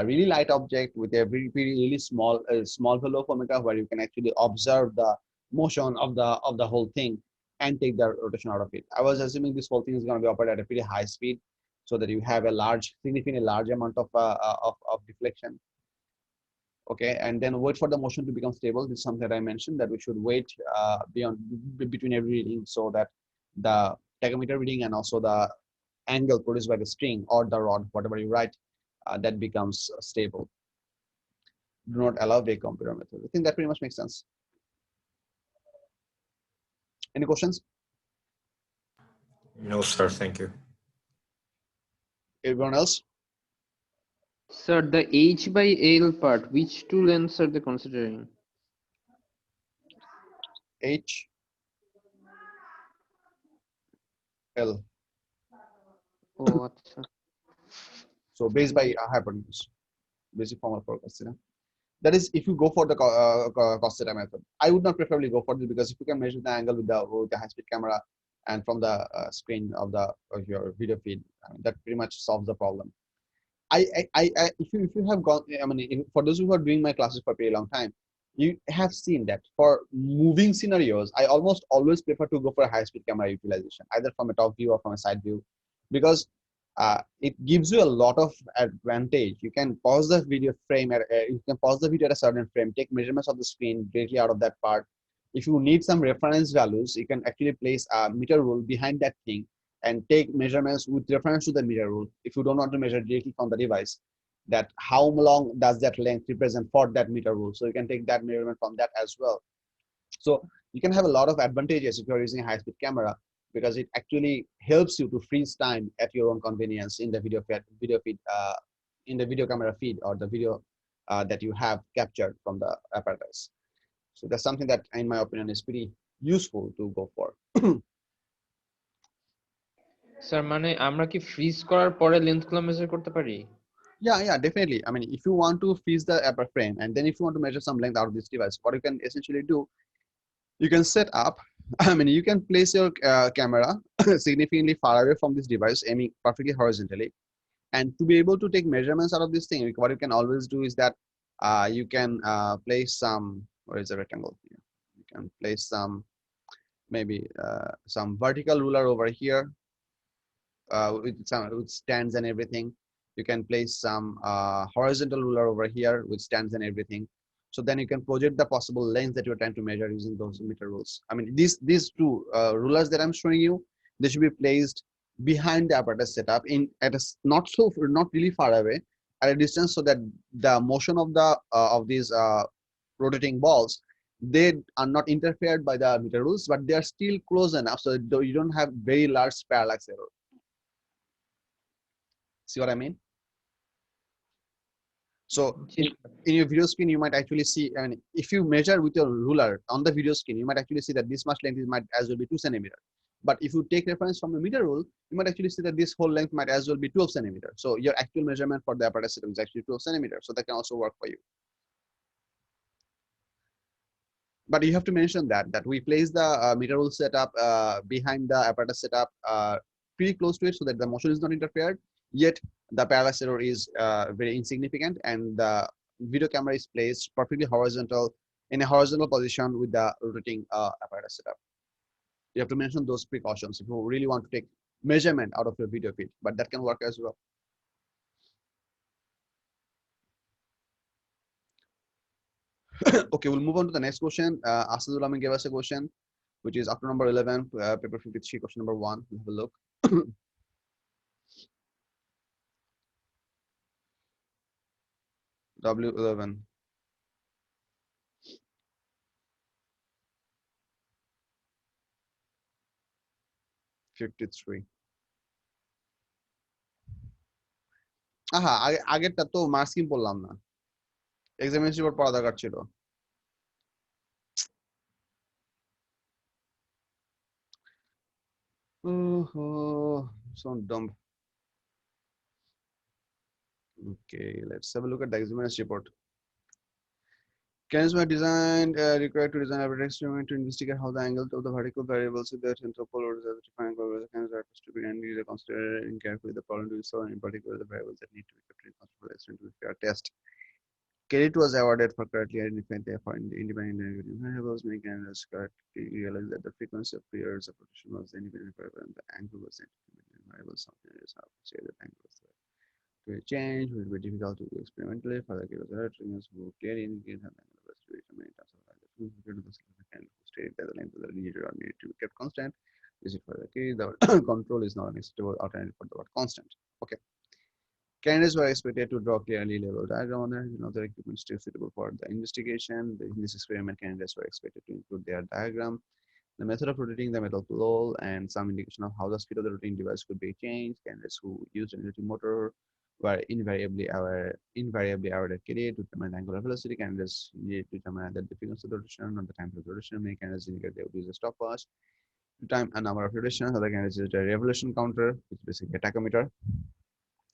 Speaker 1: really light object with a really small value of omega, where you can actually observe the motion of the whole thing and take the rotation out of it. I was assuming this whole thing is going to be operated at a pretty high speed, so that you have a significantly large amount of deflection. Okay, and then wait for the motion to become stable. This is something that I mentioned, that we should wait between every reading, so that the tachometer reading and also the angle produced by the string or the rod, whatever you write, that becomes stable. Do not allow vague computer method. I think that pretty much makes sense. Any questions?
Speaker 3: No, sir. Thank you.
Speaker 1: Everyone else?
Speaker 5: Sir, the H by L part, which two lengths are they considering?
Speaker 1: H, L.
Speaker 5: Oh, acha.
Speaker 1: So based by hypotenuse, basic formula for cos theta. That is, if you go for the cos theta method. I would not preferably go for this, because if you can measure the angle with the high-speed camera and from the screen of your video feed, I mean, that pretty much solves the problem. If you have gone, I mean, for those who are doing my classes for a very long time, you have seen that for moving scenarios, I almost always prefer to go for a high-speed camera utilization, either from a top view or from a side view, because it gives you a lot of advantage. You can pause the video frame you can pause the video at a certain frame, take measurements of the screen directly out of that part. If you need some reference values, you can actually place a meter rule behind that thing and take measurements with reference to the meter rule. If you don't want to measure directly from the device, that how long does that length represent for that meter rule, so you can take that measurement from that as well. So you can have a lot of advantages if you're using a high-speed camera, because it actually helps you to freeze time at your own convenience in the video feed, in the video camera feed, or the video that you have captured from the apparatus. So that's something that, in my opinion, is pretty useful to go for.
Speaker 5: Sir মানে আমরা কি fridge করার পরে লেন্থগুলো measure করতে পারি?
Speaker 1: Yeah, definitely. I mean, if you want to freeze the upper frame, and then if you want to measure some length out of this device, what you can essentially do, you can set up, I mean, you can place your camera significantly far away from this device, aiming perfectly horizontally. And to be able to take measurements out of this thing, what you can always do is that you can place some, where is the rectangle here? You can place some, maybe some vertical ruler over here, with stands and everything. You can place some horizontal ruler over here with stands and everything. So then you can project the possible length that you're trying to measure using those meter rules. I mean, these two rulers that I'm showing you, they should be placed behind the apparatus setup, in at a not really far away, at a distance, so that the motion of the of these rotating balls, they are not interfered by the meter rules, but they are still close enough so you don't have very large parallax error. See what I mean? So in your video screen, you might actually see, I mean, if you measure with your ruler on the video screen, you might actually see that this much length might as well be 2 centimeters. But if you take reference from the meter rule, you might actually see that this whole length might as well be 12 centimeters. So your actual measurement for the apparatus system is actually 12 centimeters. So that can also work for you. But you have to mention that we place the meter rule setup behind the apparatus setup, pretty close to it, so that the motion is not interfered, yet the parallax error is very insignificant, and the video camera is placed perfectly horizontal, in a horizontal position with the rotating apparatus setup. You have to mention those precautions if you really want to take measurement out of your video feed, but that can work as well. Okay, we'll move on to the next question. Asadul Amin gave us a question, which is after number 11, paper 53, question number 1. We'll have a look. W11. 53. আহা, আগেরটা তো marks পড়লাম না, examination report পড়া দরকার ছিল। So dumb. Okay, let's have a look at the examination report. Cairns were designed required to design a experiment to investigate how the angle of the vertical variables with the central poles as defined by Cairns are to be and need to consider carefully the problem to be solved, in particular the variables that need to be kept in consideration for the extent to be fair test. Credit was awarded for correctly identifying the independent variables, making analysts correctly realize that the frequency of periods of rotation was the independent variable and the angle was the independent variable. Something is how to say that angle was the to a change will be difficult to do experimentally. Further triggers will clearly indicate that the angle of distribution many times of the state that the length of the region are needed to be kept constant. This is for the key. The control is not an acceptable alternative for the word constant. Okay. Candidates were expected to draw clearly labeled diagram on the equipment still suitable for the investigation. In this experiment, candidates were expected to include their diagram, the method of rotating the metal pole, and some indication of how the speed of the rotating device could be changed. Candidates who used an electric motor were invariably awarded credit to determine the angular velocity. Candidates needed to determine the frequency of the rotation or the time of the rotation. Many candidates indicate they would use a stopwatch to time a number of rotations. Other candidates used a revolution counter, which is basically a tachometer.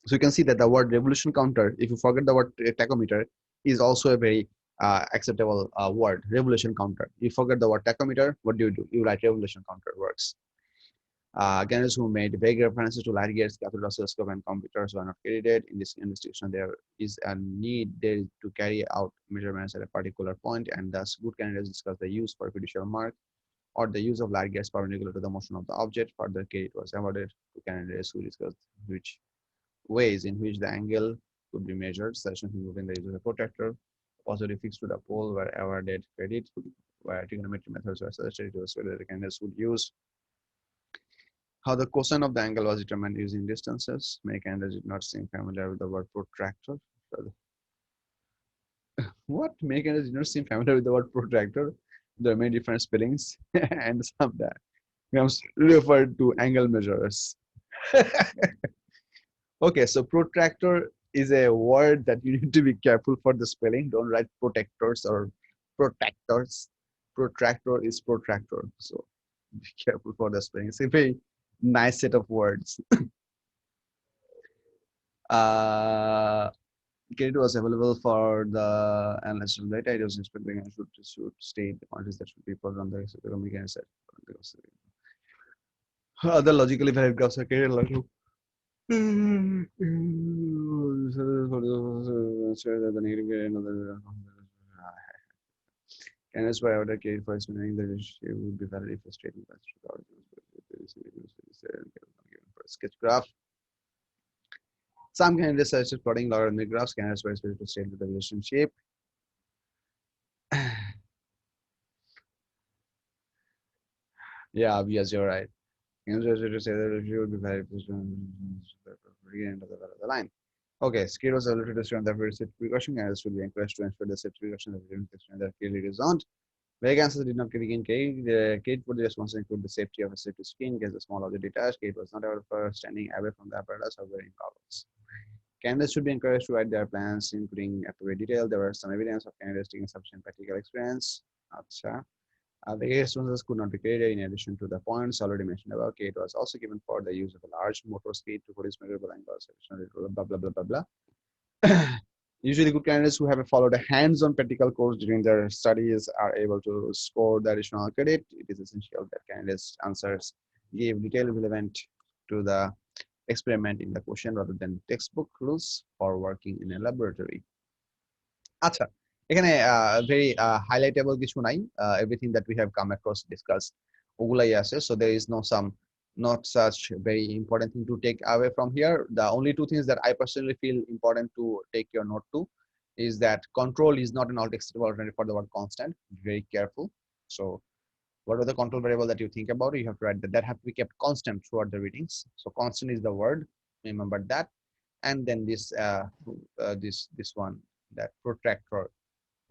Speaker 1: So you can see that the word revolution counter, if you forget the word tachometer, is also a very acceptable word, revolution counter. You forget the word tachometer, what do? You write revolution counter, works. Candidates who made vague references to light gates, cathode oscilloscope, and computers were not credited. In this investigation, there is a need there to carry out measurements at a particular point, and thus good candidates discuss the use for fiducial mark or the use of light gates perpendicular to the motion of the object. Further credit was awarded to candidates who discussed which ways in which the angle could be measured, such as involving the use of a protractor, positive fixed to the pole were awarded credit, where trigonometric methods were suggested. It was whether the candidates would use how the cosine of the angle was determined using distances. Many candidates did not seem familiar with the word protractor. What? Many candidates did not seem familiar with the word protractor. There are many different spellings, and some that becomes referred to angle measurers. Okay, so protractor is a word that you need to be careful for the spelling. Don't write protectors or protectors. Protractor is protractor. So be careful for the spelling. It's a very nice set of words. Credit was available for the analysis of data. It was expecting I should state the quantities that should be put on the economic set. Other logically valid graphs are carried along. Candidates were ordered credit for explaining that it would be valid if a statement was for a sketch graph. Some candidates suggested plotting logarithmic graphs. Candidates were expected to state the relationship. Yeah, yes, you're right. Candidates were expected to say that it would be valid if end of the line. Okay, Skid was able to describe the very set precaution. Candidates should be encouraged to ensure the set precaution that clearly resolved. Vague answers did not gain credit. The credit for the response include the safety of a safety screen in case the small object detached. Credit was not able for standing away from the apparatus or wearing goggles. Candidates should be encouraged to write their plans, including appropriate detail. There was some evidence of candidates taking sufficient practical experience. The responses could not be created. In addition to the points already mentioned above, Kate was also given for the use of a large motor speed to produce measurable angles. Blah blah blah blah blah. Usually, good candidates who have followed a hands-on practical course during their studies are able to score the additional credit. It is essential that candidates' answers give detail relevant to the experiment in the question rather than textbook rules for working in a laboratory. আচ্ছা এখানে very highlightable কিছু নাই everything that we have come across discussed ওগুলাই আছে so there is not such very important thing to take away from here. The only two things that I personally feel important to take your note to is that control is not an acceptable alternative for the word constant. Be very careful. So what are the control variable that you think about? You have to write that have to be kept constant throughout the readings. So constant is the word. Remember that. And then this one, that protractor,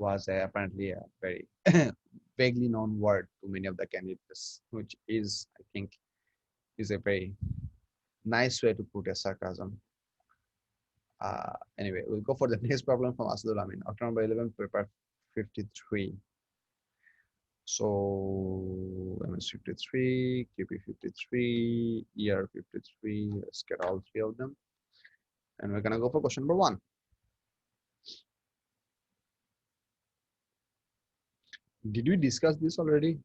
Speaker 1: was apparently a very vaguely known word to many of the candidates, which is, I think, is a very nice way to put a sarcasm. Anyway, we'll go for the next problem from Asadul Amin. October 11, paper 53. So MS 53, QP 53, ER 53. Let's get all three of them. And we're gonna go for question number 1. Did we discuss this already?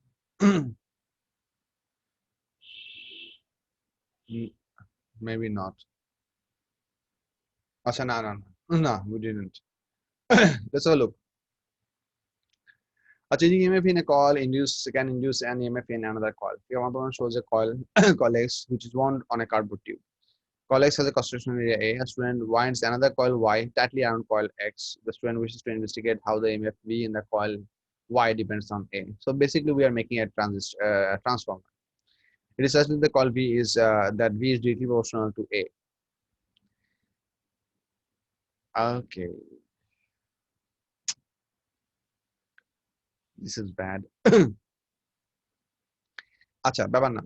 Speaker 1: Maybe not. Achha, no, we didn't. Let's have a look. A changing EMF in a coil can induce an EMF in another coil. Figure 1.1 shows a coil X which is wound on a cardboard tube. Coil X has a cross-sectional area A. A student winds another coil Y tightly around coil X. The student wishes to investigate how the EMF V in the coil Y depends on A. So basically, we are making a transformer. It is such that the coil V is that V is directly proportional to A. Okay, this is bad. Acha, ব্যাপার না.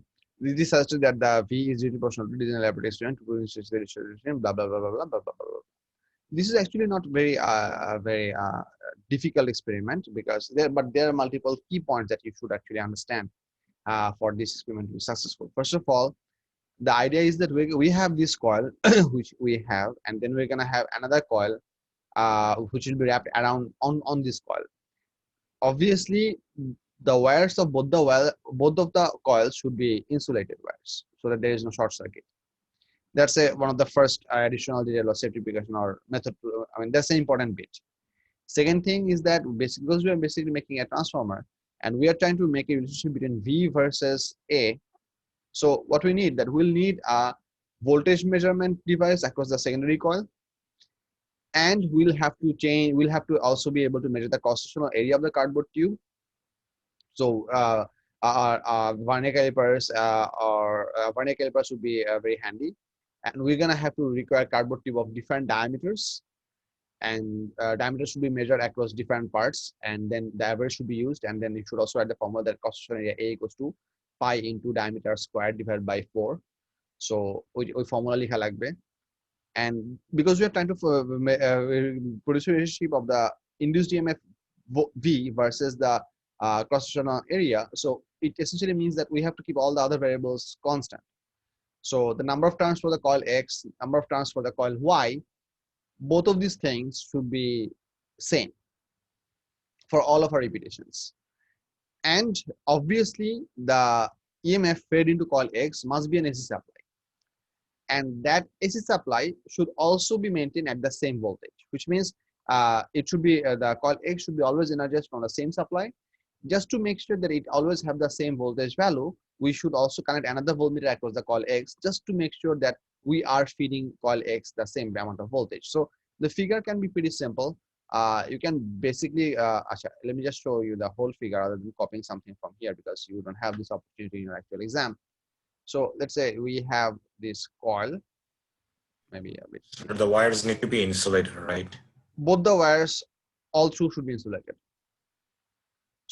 Speaker 1: This suggests that the V is directly proportional to the laboratory student to blah blah blah blah blah blah blah blah. This is actually not very difficult experiment because there are multiple key points that you should actually understand for this experiment to be successful. First of all, the idea is that we have this coil which we have, and then we're gonna have another coil which will be wrapped around on this coil. Obviously, the wires of both of the coils should be insulated wires so that there is no short circuit. That's one of the first additional detail or safety precaution or method. I mean, that's an important bit. Second thing is that because we are basically making a transformer and we are trying to make a relationship between V versus A. So what we need, that we'll need a voltage measurement device across the secondary coil, and we'll have to also be able to measure the cross-sectional area of the cardboard tube. So our vernier calipers vernier calipers would be very handy, and we're gonna have to require cardboard tube of different diameters, and diameters should be measured across different parts, and then the average should be used, and then you should also write the formula that cross-sectional area A equals to pi into diameter squared divided by 4. So ওই formula লিখা লাগবে. And because we are trying to produce a relationship of the induced EMF V versus the cross-sectional area, so it essentially means that we have to keep all the other variables constant. So the number of turns for the coil X, number of turns for the coil Y, both of these things should be same for all of our repetitions. And obviously, the EMF fed into coil X must be an AC supply. And that AC supply should also be maintained at the same voltage, which means it should be the coil X should be always energized from the same supply. Just to make sure that it always have the same voltage value, we should also connect another voltmeter across the coil X just to make sure that we are feeding coil X the same amount of voltage. So the figure can be pretty simple. You can basically, let me just show you the whole figure rather than copying something from here because you don't have this opportunity in your actual exam. So let's say we have this coil, maybe a bit.
Speaker 3: The wires need to be insulated, right?
Speaker 1: Both the wires, all through should be insulated.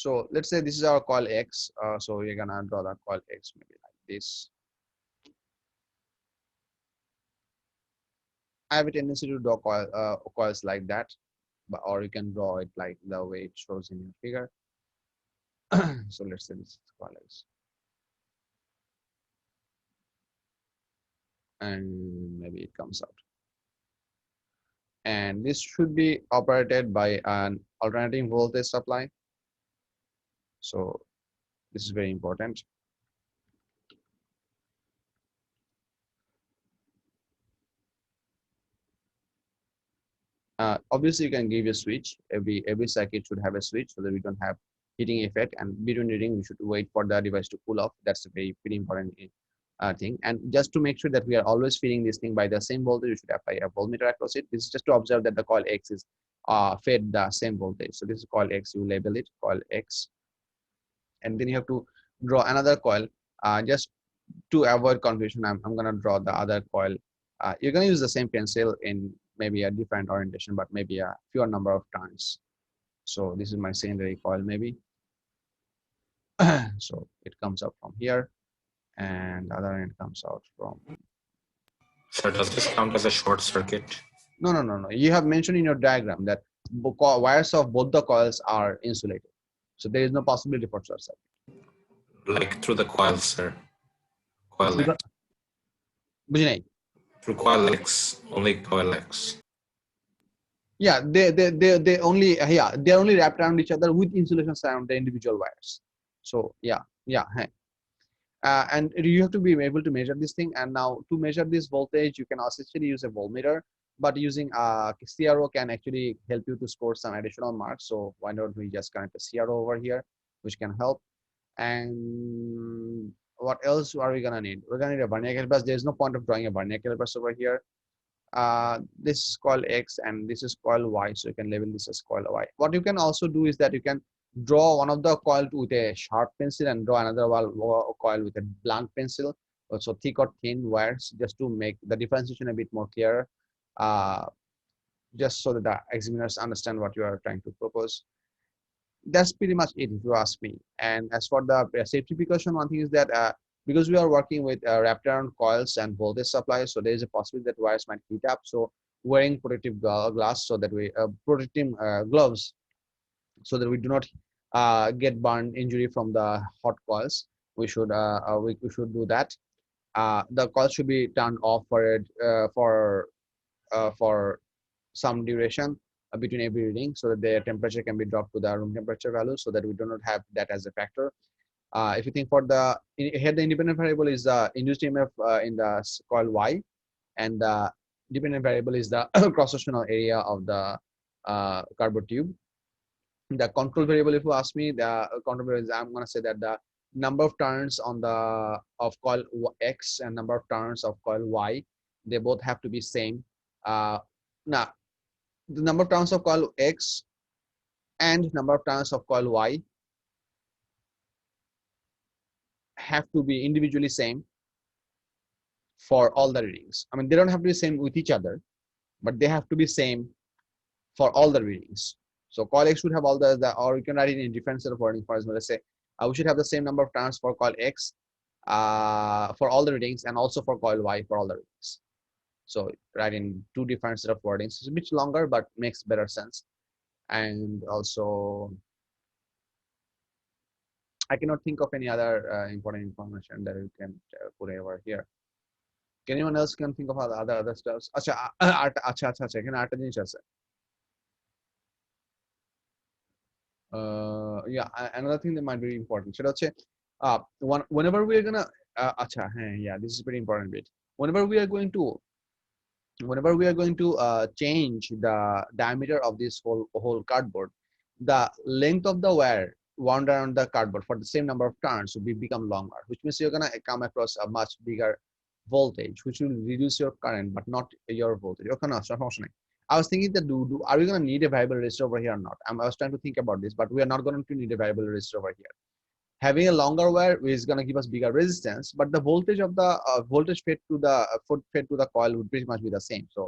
Speaker 1: So let's say this is our coil X. So we're gonna draw the coil X maybe like this. I have a tendency to draw coils like that, or you can draw it like the way it shows in your figure. So let's say this is coil X. And maybe it comes out. And this should be operated by an alternating voltage supply. So this is very important. Obviously, you can give a switch. Every circuit should have a switch so that we don't have heating effect. And between reading, we should wait for the device to cool off. That's a pretty important thing. And just to make sure that we are always feeding this thing by the same voltage, you should apply a voltmeter across it. This is just to observe that the coil X is fed the same voltage. So this is coil X. You label it coil X, and then you have to draw another coil. Just to avoid confusion, I'm gonna draw the other coil. You're gonna use the same pencil in maybe a different orientation, but maybe a fewer number of turns. So this is my secondary coil maybe. So it comes up from here, and the other end comes out from.
Speaker 3: So does this count as a short circuit?
Speaker 1: No. You have mentioned in your diagram that wires of both the coils are insulated, so there is no possibility for short circuit.
Speaker 3: Like through the coils, sir. Coil X.
Speaker 1: বুঝি নাই?
Speaker 3: Through coil X, only coil X.
Speaker 1: Yeah, they only they're only wrapped around each other with insulation around the individual wires. So yeah. And you have to be able to measure this thing. And now to measure this voltage, you can essentially use a voltmeter, but using a CRO can actually help you to score some additional marks. So why don't we just connect a CRO over here, which can help. And what else are we gonna need? We're gonna need a vernier calipers. There's no point of drawing a vernier calipers over here. This is coil X and this is coil Y, so you can label this as coil Y. What you can also do is that you can draw one of the coil with a sharp pencil and draw another coil with a blunt pencil, also thick or thin wires, just to make the differentiation a bit more clearer, just so that the examiners understand what you are trying to propose. That's pretty much it, if you ask me. And as for the safety precaution, one thing is that because we are working with wrapped around coils and voltage supply, so there is a possibility that wires might heat up. So wearing protective glass, so that we protective gloves, so that we do not get burned injury from the hot coils. We should we should do that. The coil should be turned off for some duration between every reading, so that their temperature can be dropped to the room temperature value, so that we do not have that as a factor. If you think for here, the independent variable is the induced EMF in the coil Y, and the dependent variable is the cross-sectional area of the cardboard tube. The control variable, if you ask me, the control variable is, I'm going to say that the number of turns on the coil X and number of turns of coil Y, they both have to be same. Now, the number of turns of coil X and number of turns of coil Y have to be individually same for all the readings. I mean, they don't have to be same with each other, but they have to be same for all the readings. So coil X should have all or you can write it in different set of wording. For example, let's say we should have the same number of turns for coil X for all the readings, and also for coil Y for all the readings. So write in two different set of wordings. It's a bit longer, but makes better sense. And also, I cannot think of any other important information that you can put over here. Can anyone else can think of other stuff? আচ্ছা এখানে আরেকটা জিনিস আছে। Yeah, another thing that might be important, সেটা হচ্ছে whenever we are gonna yeah, this is a pretty important bit. Whenever we are going to change the diameter of this whole cardboard, the length of the wire wound around the cardboard for the same number of turns will become longer, which means you're gonna come across a much bigger voltage, which will reduce your current but not your voltage. Okay, no, stop functioning. I was thinking that are we going to need a variable resistor over here or not? I was trying to think about this, but we are not going to need a variable resistor over here. Having a longer wire is going to give us bigger resistance, but the voltage of the voltage fed to the coil would pretty much be the same. So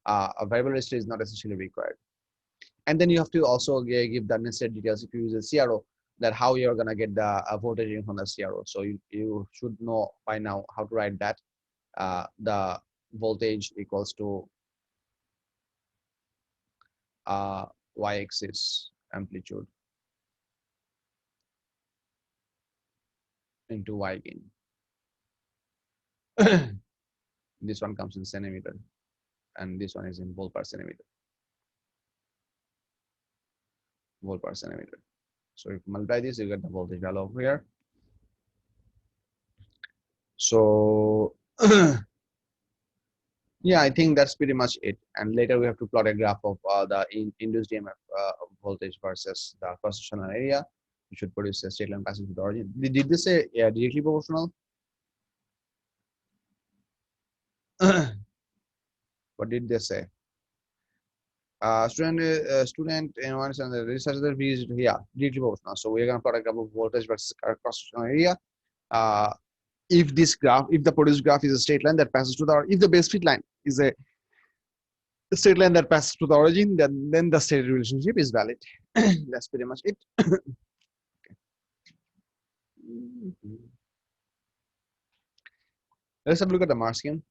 Speaker 1: a variable resistor is not essentially required. And then you have to also give the necessary details if you use a CRO, that how you're going to get the voltage from the CRO. So you should know by now how to write that. The voltage equals to y-axis amplitude into y gain. This one comes in centimeter, and this one is in volt per centimeter. Volt per centimeter. So if you multiply this, you get the voltage value over here. So yeah, I think that's pretty much it. And later we have to plot a graph of the induced EMF voltage versus the cross-sectional area. We should produce a straight line passing through the origin. Did they say directly proportional? What did they say? Student in one and the researcher is directly proportional. So we're going to plot a graph of voltage versus cross-sectional area. If the produced graph is a straight line that passes to if the base fit line is a straight line that passes to the origin, then the state relationship is valid. That's pretty much it. Okay. Let's have a look at the Mars scheme.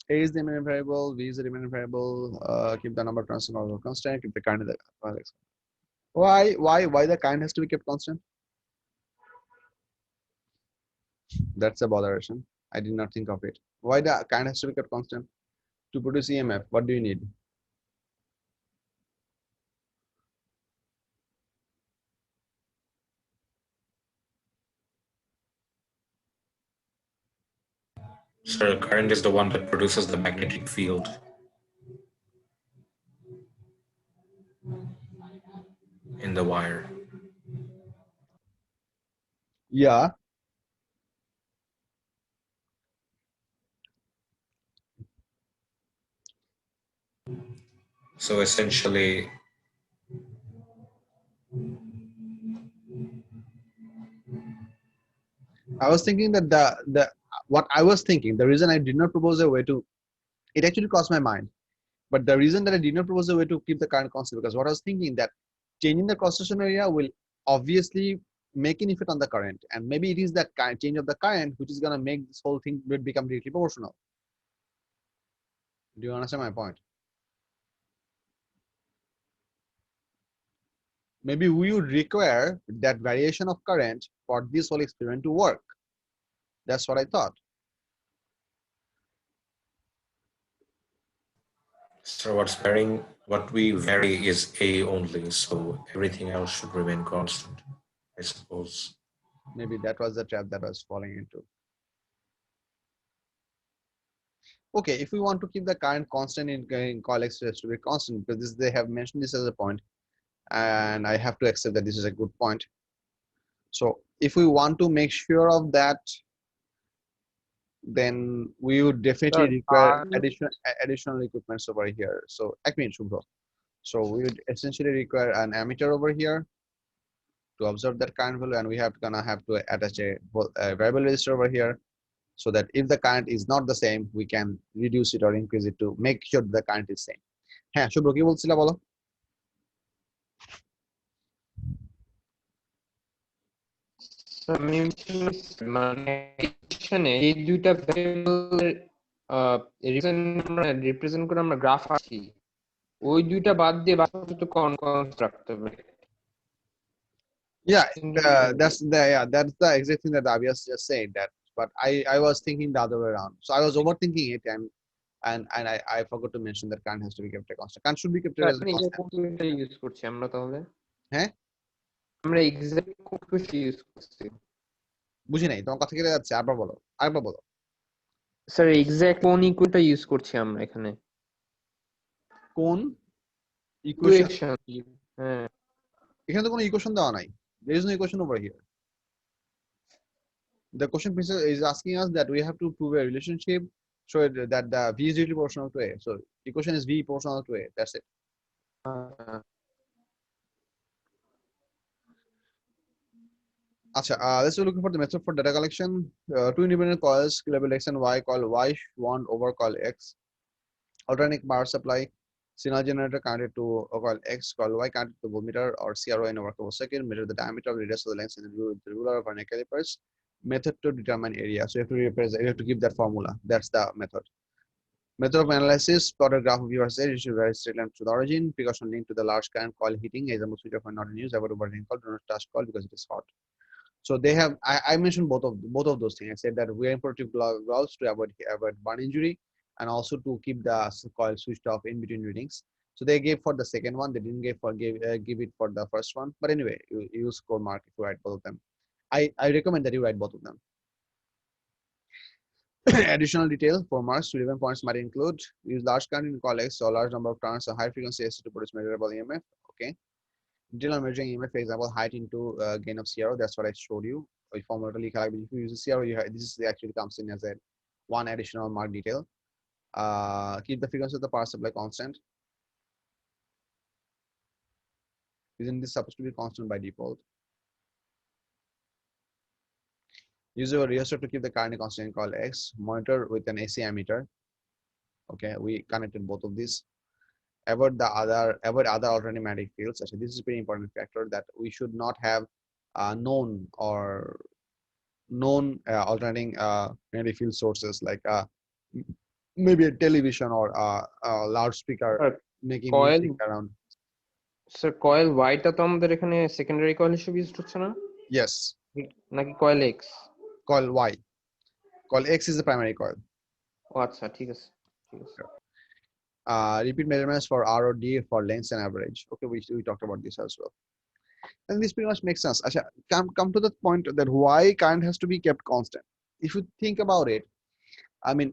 Speaker 1: A is the dependent variable, V is the dependent variable. Keep the number of turns constant. Keep the current. Why the current has to be kept constant? That's a botheration. I did not think of it. Why the current has to be kept constant? To produce EMF, what do you need?
Speaker 3: So current is the one that produces the magnetic field. in the wire.
Speaker 1: Yeah.
Speaker 3: So essentially,
Speaker 1: I was thinking that the reason I did not propose a way to, it actually crossed my mind. But the reason that I did not propose a way to keep the current constant, because what I was thinking that changing the cross-section area will obviously make an effect on the current, and maybe it is that change of the current which is going to make this whole thing become directly proportional. Do you understand my point? Maybe we would require that variation of current for this whole experiment to work. That's what I thought.
Speaker 3: so what we vary is A only, so everything else should remain constant, I suppose.
Speaker 1: Maybe that was the trap that I was falling into. Okay, if we want to keep the current constant in coil X to be constant, because this, they have mentioned this as a point, and I have to accept that this is a good point. So if we want to make sure of that, then we would definitely require additional equipments over here. So Shubho. So we would essentially require an ammeter over here to observe that current value, and we gonna have to attach a variable resistor over here, so that if the current is not the same, we can reduce it or increase it to make sure the current is same. হ্যাঁ শুভ্র কি বলছিলা বলো?
Speaker 5: মানে এই দুইটা ভেরিয়েবলের represent করে আমরা গ্রাফ আছি, ওই দুইটা বাদ দিয়ে বাকি তো কনস্ট্রাক্ট রাখতে হবে।
Speaker 1: Yeah, that's the exact thing that Abias just said, that, but I was thinking the other way around. So I was overthinking it, and I forgot to mention that current has to be kept a constant. Current should be kept as a constant.
Speaker 5: Use করছি আমরা তাহলে,
Speaker 1: হ্যাঁ
Speaker 5: আমরা exact code use করছি।
Speaker 1: বুঝি নাই, তোমার কথা কেটে যাচ্ছে, আরেকবার বলো।
Speaker 5: স্যার এক্সাক্ট কোন ইকুয়েশনটা ইউজ করছি আমরা এখানে?
Speaker 1: কোন ইকুয়েশন?
Speaker 5: হ্যাঁ,
Speaker 1: এখানে তো কোনো ইকুয়েশন দেওয়া নাই। There is no equation over here. The question is asking us that we have to prove a relationship so that the V is directly proportional to A. So equation is V proportional to A. That's it. Let's look for the method for data collection. Two independent coils labeled X and Y, coil Y1 over coil X. Alternating power supply. Signal generator connected to coil X, coil Y connected to voltmeter or CRO in over second. Measure the diameter of the radius of the length in the ruler of vernier calipers. Method to determine area. So you have to give that formula. That's the method. Method of analysis: plotted graph of V versus A, issue very straight line to the origin. Precaution linked to the large current coil heating. Example switch off when not in use. Avoid overheating coil. Do not touch coil because it is hot. So they have. I mentioned both of those things. I said that we are protective gloves to avoid burn injury, and also to keep the coil switched off in between readings. So they gave for the second one. They didn't give it for the first one. But anyway, you score mark if you write both of them. I recommend that you write both of them. Additional detail for marks to 11 points might include: use large current in coil X, so large number of turns, a high frequency AC to produce measurable EMF. Okay. Detail on measuring EMF, for example, height into gain of CRO. That's what I showed you. If you use CRO, this actually comes in as a one additional mark detail. Keep the frequency of the power supply constant. Isn't this supposed to be constant by default? Use your resistor to keep the current constant in coil X. Monitor with an AC ammeter. Okay, we connected both of these. Avoid other alternating magnetic fields. So this is a very important factor, that we should not have known alternating magnetic field sources, like maybe a television or a loudspeaker making music around.
Speaker 5: Sir coil ওয়াইটা তো আমাদের এখানে secondary coil হিসেবে use হচ্ছে না?
Speaker 1: Yes.
Speaker 5: নাকি coil x?
Speaker 1: Coil Y. Coil X is the primary coil.
Speaker 5: ও আচ্ছা, ঠিক আছে।
Speaker 1: Repeat measurements for R or D for lengths and average. Okay, we talked about this as well. And this pretty much makes sense. Come to the point that why current has to be kept constant. If you think about it, I mean,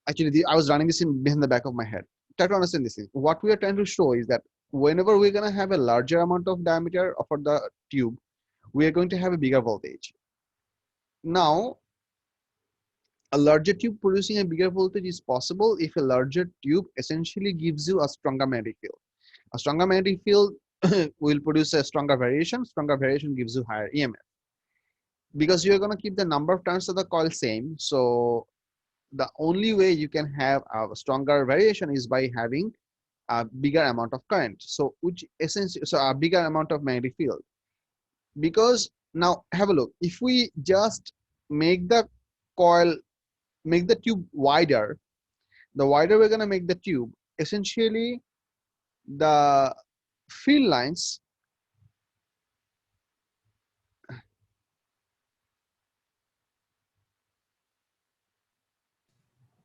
Speaker 1: actually, I was running this in the back of my head. Try to understand this thing. What we are trying to show is that whenever we're going to have a larger amount of diameter for the tube, we are going to have a bigger voltage. Now, a larger tube producing a bigger voltage is possible if a larger tube essentially gives you a stronger magnetic field. A stronger magnetic field will produce a stronger variation. Stronger variation gives you higher EMF. Because you're going to keep the number of turns of the coil same, so the only way you can have a stronger variation is by having a bigger amount of current. So which essentially, so a bigger amount of magnetic field. Because now have a look, if we just make the coil, make the tube wider, the wider we're going to make the tube, essentially the field lines,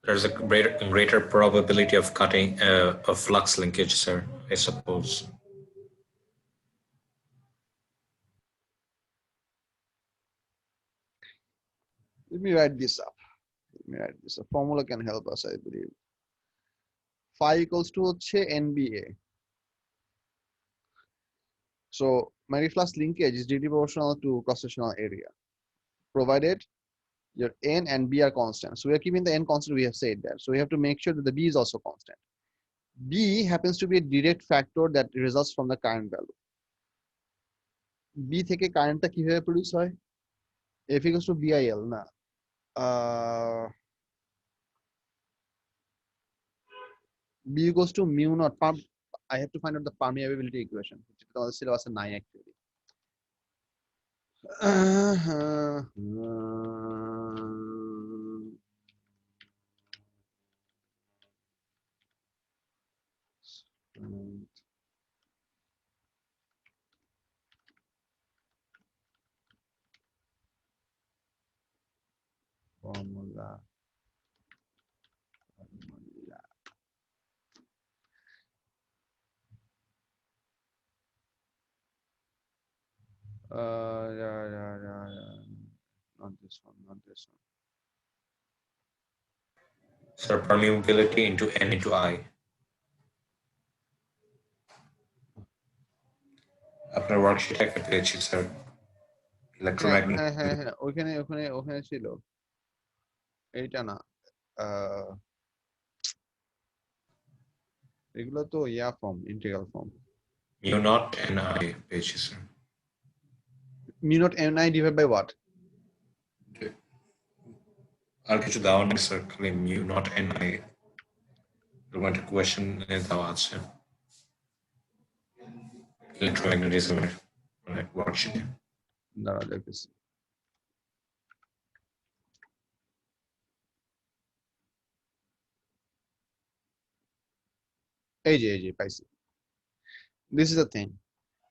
Speaker 3: There's a greater probability of cutting a flux linkage, sir, I suppose.
Speaker 1: let me write this up. A formula can help us, I believe. Phi equals to NBA. So magnetic flux linkage is directly proportional to cross-sectional area, provided your N and B are constant. So we are keeping the N constant, we have said that. So we have to make sure that the B is also constant. B happens to be a direct factor that results from the current value. B থেকে কারেন্টটা কিভাবে produce হয়? F equals to BIL না, B equals to mu naught. I have to find out the permeability equation, which is syllabus 9 actually. Formula. Yeah. Not this one.
Speaker 3: Sir, permeability into N into I. আপনার worksheet একটা পেয়েছি sir,
Speaker 1: হ্যাঁ, ওখানে ছিল, এইটা না, এগুলো তো ইয়া form, integral form.
Speaker 3: mu naught Ni পেয়েছি sir.
Speaker 1: mu naught Ni divided by what?
Speaker 3: আর কিছু দেওয়া নেই স্যার, খালি mu naught Ni এরকম একটা কোয়েশ্চেন দেওয়া আছে ইলেকট্রোম্যাগনেটিজমের মানে ওয়ার্কশিটে।
Speaker 1: দাঁড়া দেখতেছি। এই যে পাইছি। This is the thing.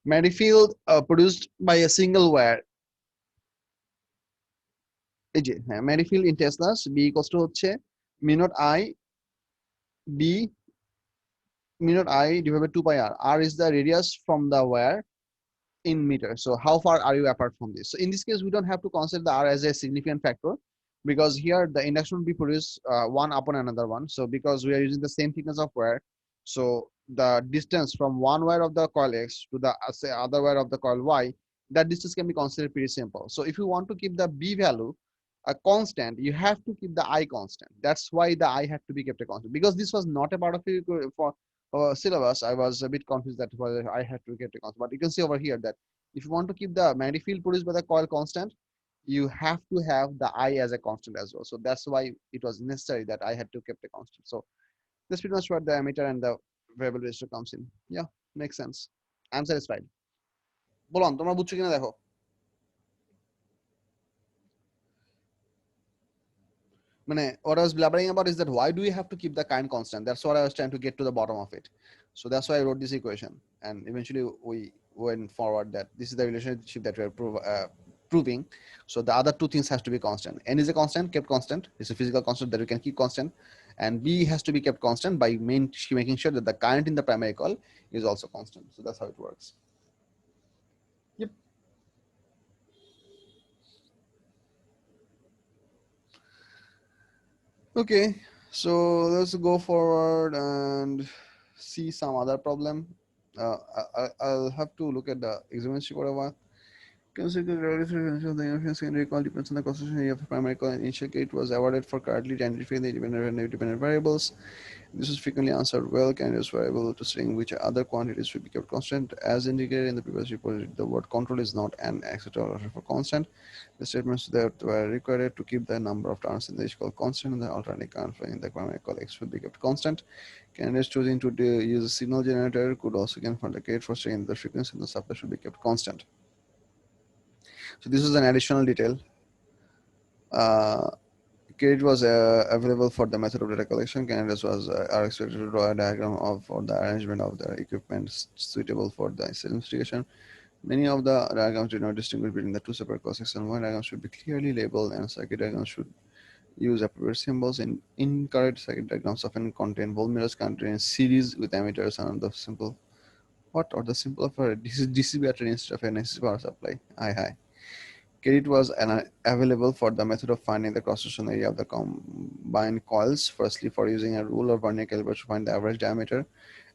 Speaker 1: Magnetic field produced by a single wire. এই যে হ্যাঁ, magnetic field in Teslas B equals to হচ্ছে mu naught I divided by 2 pi r. R is the radius from the wire in meters. So how far are you apart from this? So in this case, we don't have to consider the R as a significant factor, because here the induction will be produced one upon another one. So because we are using the same thickness of wire, so the distance from one wire of the coil X to the say other wire of the coil Y, that distance can be considered pretty simple. So if you want to keep the B value a constant, you have to keep the I constant. That's why the I had to be kept a constant, because this was not a part of it for syllabus. I was a bit confused that whether I had to get a constant, but you can see over here that if you want to keep the magnetic field produced by the coil constant, you have to have the I as a constant as well. So that's why it was necessary that I had to keep a constant. So that's pretty much where the emitter and the variable resistor comes in. Yeah, makes sense. I'm satisfied. বলুন তোমরা বুঝছো কিনা দেখো। মানে what I was blabbering about is that why do we have to keep the current constant? That's what I was trying to get to the bottom of it. So that's why I wrote this equation, and eventually we went forward that this is the relationship that we're proving. So the other two things has to be constant. N is a constant, kept constant. It's a physical constant that we can keep constant, and B has to be kept constant by making sure that the current in the primary coil is also constant. So that's how it works. Yep. Okay, so let's go forward and see some other problem. I'll have to look at the examination for a while. Consider the relative frequency of the interference secondary call depends on the concentration area of the primary call. Initial gate was awarded for correctly identifying the independent and independent variables. This was frequently answered well. Candidates were able to string which other quantities should be kept constant. As indicated in the previous report, the word control is not an acceptable for constant. The statements that were required to keep the number of turns in the each call constant and the alternating current flowing in the primary call X should be kept constant. Candidates choosing to use a signal generator could also confirm the gate for stringing the frequency and the supply should be kept constant. So this is an additional detail. Credit was available for the method of data collection. Candidates are expected to draw a diagram for the arrangement of the equipment suitable for the investigation. Many of the diagrams do not distinguish between the two separate cross sections. One diagram should be clearly labeled, and circuit diagrams should use appropriate symbols. Incorrect circuit diagrams often contain voltmeters containing series with emitters and the simple the symbol of a DC battery instead of an AC power supply. Hi. Credit was available for the method of finding the cross-section area of the combined coils. Firstly, for using a rule or vernier caliper to find the average diameter,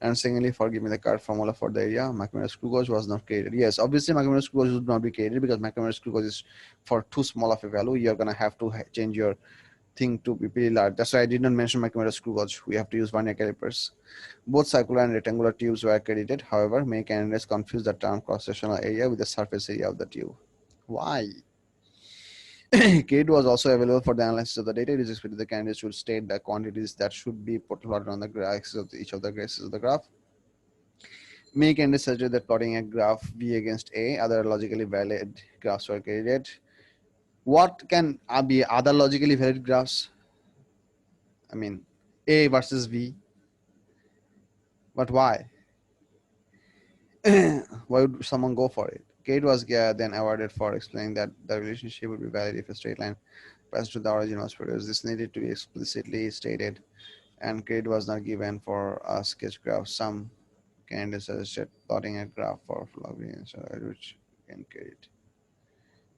Speaker 1: and secondly, for giving the correct formula for the area. McNamara screw gauge was not created. Yes, obviously, McNamara screw gauge would not be created because McNamara screw gauge is for too small of a value. You're gonna have to change your thing to be pretty large. That's why I did not mention McNamara screw gauge. We have to use vernier calipers. Both circular and rectangular tubes were credited. However, many candidates confuse the term cross-sectional area with the surface area of the tube. Why? Credit was also available for the analysis of the data. It is expected the candidates should state the quantities that should be plotted on the axis of each of the axes of the graph. Many candidates suggest that plotting a graph V against A, other logically valid graphs were created. What can be other logically valid graphs? I mean, A versus V. But why? Why would someone go for it? Credit was then awarded for explaining that the relationship would be valid if a straight line passed to the origin was produced. This needed to be explicitly stated, and credit was not given for a sketch graph. Some candidates suggested plotting a graph for logarithms, which can credit.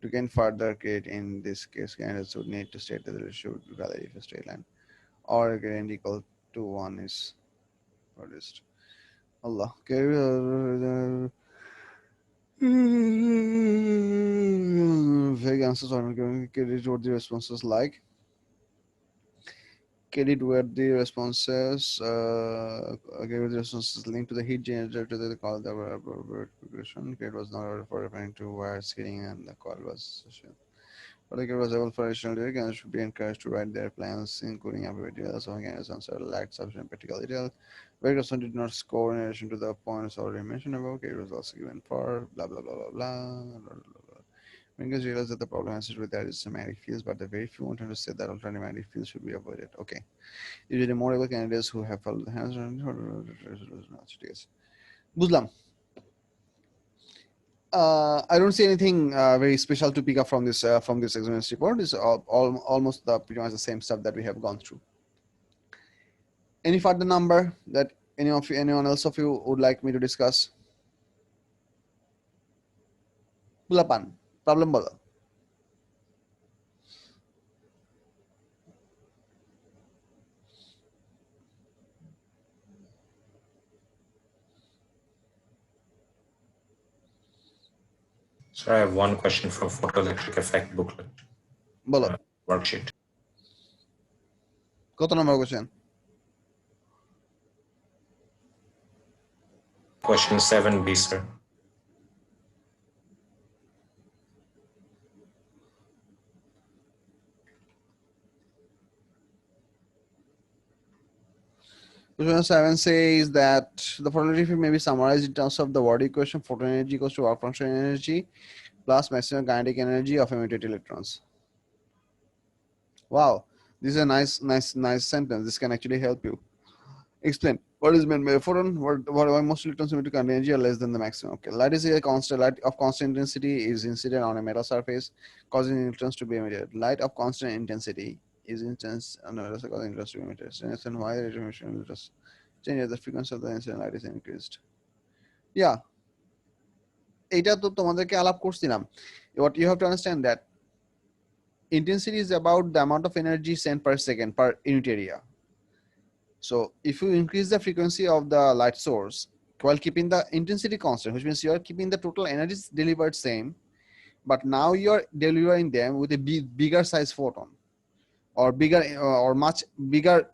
Speaker 1: To gain further credit in this case, candidates would need to state that the relationship would be valid if a straight line or a gradient equal to 1 is produced. Allah. Vague answers are not given. Credit what the responses like. Credit where the responses linked to the heat generator to the call that were progression. Credit was not for referring to wire skidding and the call was session. But the was able for additional data, candidates should be encouraged to write their plans, including appropriate details. So candidates answer lacked sufficient practical detail. Where person did not score in addition to the points already mentioned above. Credit was also given for blah blah blah blah blah. Fingers realize that the problem has with that is magnetic fields, but the very few wanted to say that alternative magnetic fields should be avoided. Okay. Usually more able candidates who have followed the hands Buzlam. I don't see anything very special to pick up from this examination report. It's almost pretty much the same stuff that we have gone through. Any further number that anyone else of you would like me to discuss? Bulapan, problem bolo.
Speaker 3: So I have one question from photoelectric effect booklet
Speaker 1: Bolo.
Speaker 3: worksheet.
Speaker 1: Kota number question?
Speaker 3: Question 7B, sir.
Speaker 1: Question 7 says that the photoelectric field may be summarized in terms of the word equation: photon energy equals to work function energy plus maximum kinetic energy of emitted electrons. Wow, this is a nice sentence. This can actually help you. Explain what is meant by a photon. Why most electrons emitted kinetic energy are less than the maximum. Okay, light is a constant. Light of constant intensity is incident on a metal surface, causing electrons to be emitted. Light of constant intensity is intense on a metal surface, causing electrons to be emitted. And why the rate of emission just changes the frequency of the incident light is increased. Yeah, এটা তো তোমাদেরকে আলাপ করছিলাম. What you have to understand that intensity is about the amount of energy sent per second per unit area. So if you increase the frequency of the light source, while keeping the intensity constant, which means you are keeping the total energy delivered same, but now you are delivering them with a bigger size photon, or bigger or much bigger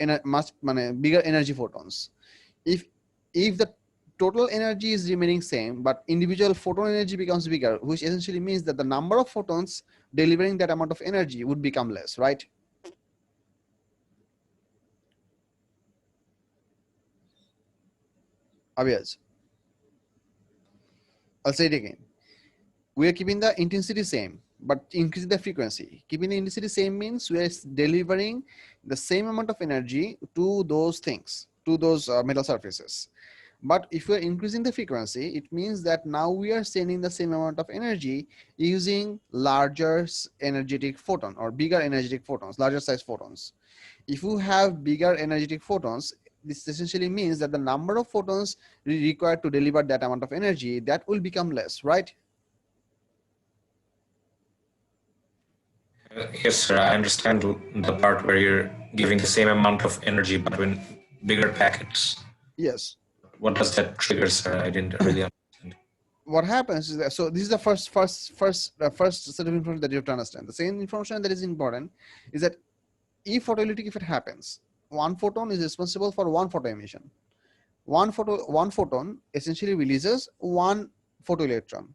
Speaker 1: bigger energy photons. If the total energy is remaining same, but individual photon energy becomes bigger, which essentially means that the number of photons delivering that amount of energy would become less, right? Obvious. I'll say it again. We are keeping the intensity same, but increasing the frequency. Keeping the intensity same means we are delivering the same amount of energy to those things, to those metal surfaces. But if we are increasing the frequency, it means that now we are sending the same amount of energy using larger energetic photon or bigger energetic photons, larger size photons. If you have bigger energetic photons, this essentially means that the number of photons required to deliver that amount of energy, that will become less, right?
Speaker 3: Yes, sir. I understand the part where you're giving the same amount of energy but in bigger packets.
Speaker 1: Yes.
Speaker 3: What does that trigger, sir? I didn't really understand.
Speaker 1: What happens is that, so this is the first set of information that you have to understand. The same information that is important is that if photoelectric effect happens, one photon is responsible for one photo emission. One photon essentially releases one photoelectron.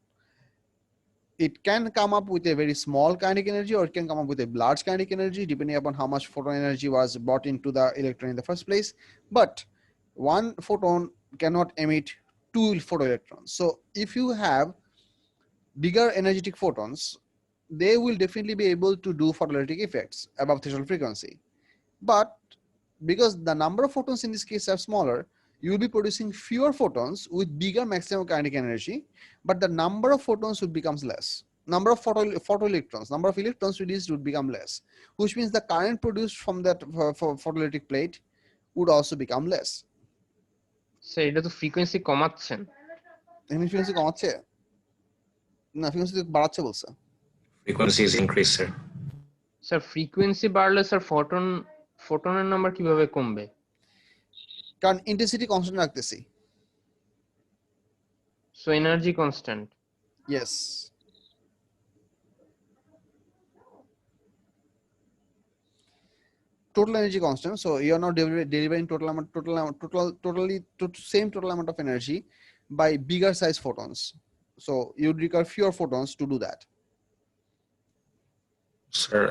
Speaker 1: It can come up with a very small kinetic energy, or it can come up with a large kinetic energy, depending upon how much photon energy was brought into the electron in the first place. But one photon cannot emit two photoelectrons. So if you have bigger energetic photons, they will definitely be able to do photoelectric effects above threshold frequency. But because the number of photons in this case are smaller, you will be producing fewer photons with bigger maximum kinetic energy, but the number of photons would becomes less. Number of photoelectrons, number of electrons released would become less, which means the current produced from that photoelectric plate would also become less.
Speaker 5: Sir এটা তো frequency কমাচ্ছেন।
Speaker 1: এখানে frequency কমাচ্ছে না, frequency বাড়াচ্ছে বলছে।
Speaker 3: Frequency is increased, sir.
Speaker 5: Sir frequency বাড়লে sir ফোটনের number কিভাবে কমবে?
Speaker 1: কারণ ইন্টেন্সিটি কনস্ট্যান্ট রাখতেছি।
Speaker 5: So energy constant.
Speaker 1: Yes. Total energy constant. So you are not delivering same total amount of energy by bigger size photons. So you require fewer photons to do that.
Speaker 3: Sir,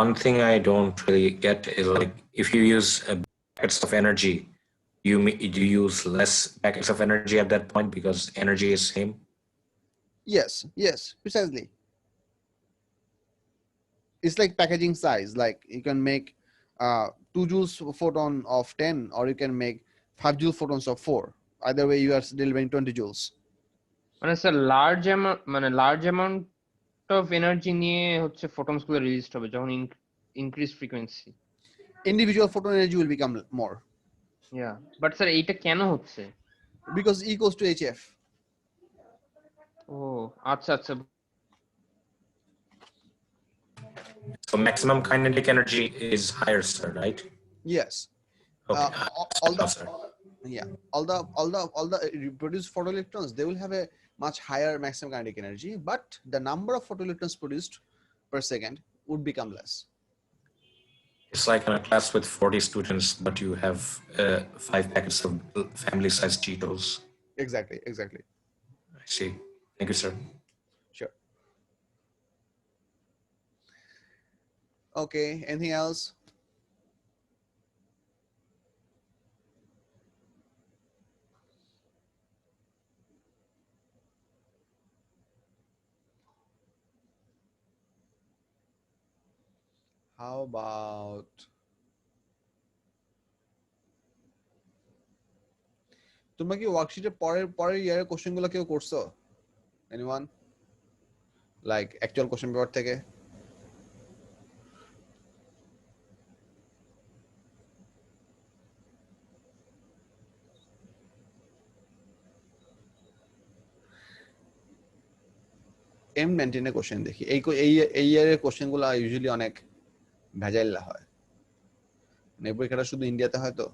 Speaker 3: one thing I don't really get is, like, if you use packets of energy, do you use less packets of energy at that point because energy is same?
Speaker 1: Yes, precisely. It's like packaging size. Like you can make 2 joules photon of 10, or you can make 5 joule photons of 4. Either way, you are delivering 20 joules.
Speaker 5: মানে sir large amount of energy নিয়ে হচ্ছে photons গুলো release হবে যখন increase frequency.
Speaker 1: Individual photon energy will become more.
Speaker 5: Yeah but sir এইটা কেন হচ্ছে?
Speaker 1: Because E equals to HF.
Speaker 5: ও আচ্ছা আচ্ছা।
Speaker 3: So maximum kinetic energy is higher, sir, right?
Speaker 1: Yes.
Speaker 3: Okay.
Speaker 1: All the produced photoelectrons, they will have a much higher maximum kinetic energy, but the number of photoelectrons produced per second would become less.
Speaker 3: It's like in a class with 40 students, but you have 5 packets of family-sized Cheetos.
Speaker 1: Exactly.
Speaker 3: I see. Thank you, sir.
Speaker 1: Sure. Okay, anything else? How about তোমরা কি ওয়ার্কশিটে পরের ইয়ারের কোশ্চেনগুলো কেউ করছো? Anyone? Like actual question paper থেকে? M19 এর question দেখি। এই ইয়ারের কোশ্চেনগুলো ইউজুয়ালি অনেক ভেজাইল্লা হয়। এই পরীক্ষাটা শুধু ইন্ডিয়াতে হয় তো।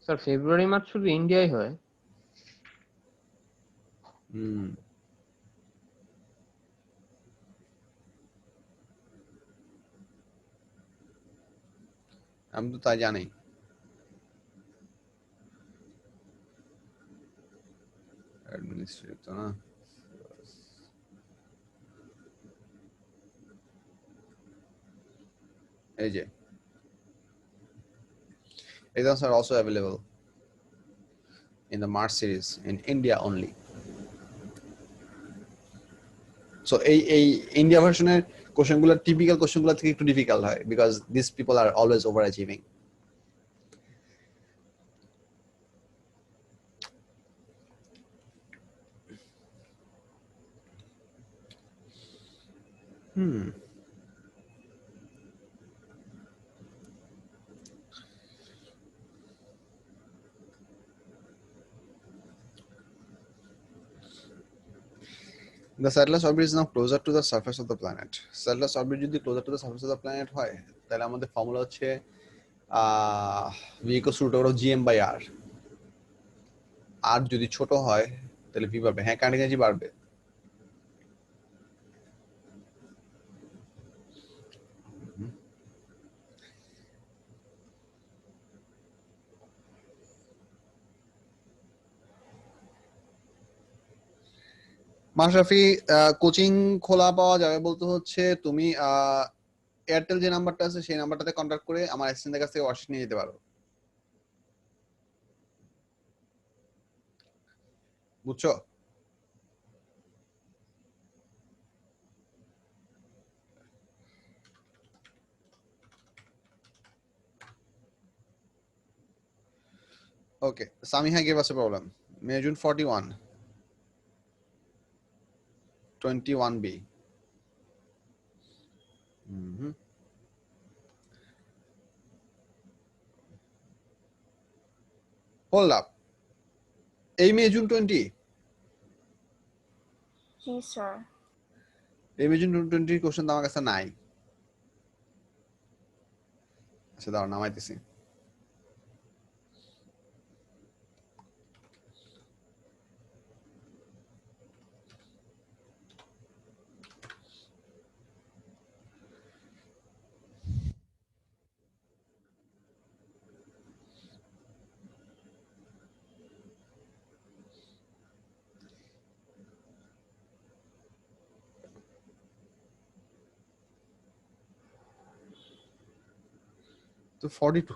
Speaker 5: স্যার ফেব্রুয়ারি মার্চ শুধু ইন্ডিয়ায় হয়?
Speaker 1: হুম, আমি তো তাই জানি। অ্যাডমিনিস্ট্রেটর না, এই যে exams are also available in the March series in India only. So এই ইন্ডিয়া ভার্সনের কোশ্চেনগুলো টিপিক্যাল কোশ্চেনগুলো থেকে একটু ডিফিকাল্ট হয় because this people are always over achieving. The satellite orbit is now closer to the surface of the planet. Satellite orbit যদি closer to the surface of the planet হয় তাহলে আমাদের ফর্মুলা হচ্ছে v equals to root over of gm by r. আর যদি ছোট হয় তাহলে v বাড়বে। হ্যাঁ, কাইনেটিক এনার্জি বাড়বে। মাশরাফি, কোচিং খোলা পাওয়া যাবে বলতে হচ্ছে তুমি এয়ারটেল যে নাম্বারটা আছে সেই নাম্বারটাতে কন্ট্যাক্ট করে আমার অ্যাসিস্ট্যান্টের কাছ থেকে ওয়ার্কশিট নিয়ে যেতে পারো। বুঝছো? Okay, Samiha gave us a problem. May June 41, 21B. Hold up. এই মে জুন 20?
Speaker 6: জি স্যার।
Speaker 1: এই মে জুন 20 কোশ্চেন তো আমার কাছে নাই। আচ্ছা দাঁড়াও, নামাইতেছি। তো 42,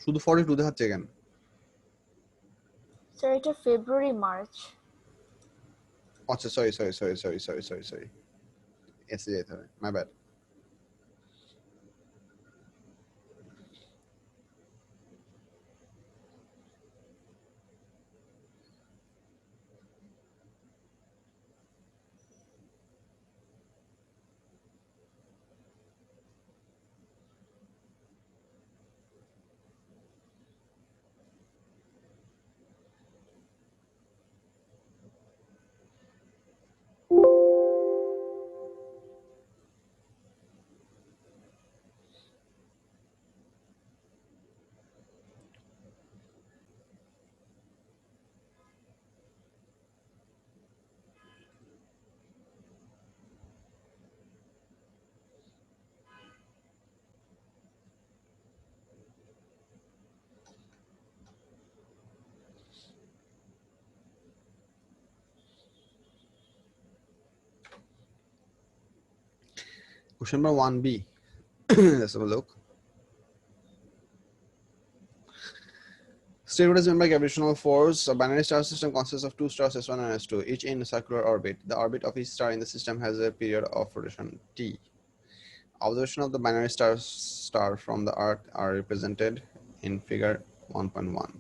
Speaker 1: শুধু 42 দেখাচ্ছে কেন?
Speaker 6: স্যার এটা ফেব্রুয়ারি মার্চ।
Speaker 1: আচ্ছা সরি, এসে যেতে হবে, my bad. Question number 1B. Let's have a look. State what is meant by gravitational force. A binary star system consists of two stars S1 and S2, each in circular orbit. The orbit of each star in the system has a period of rotation T. Observation of the binary star from the Earth are represented in figure 1.1.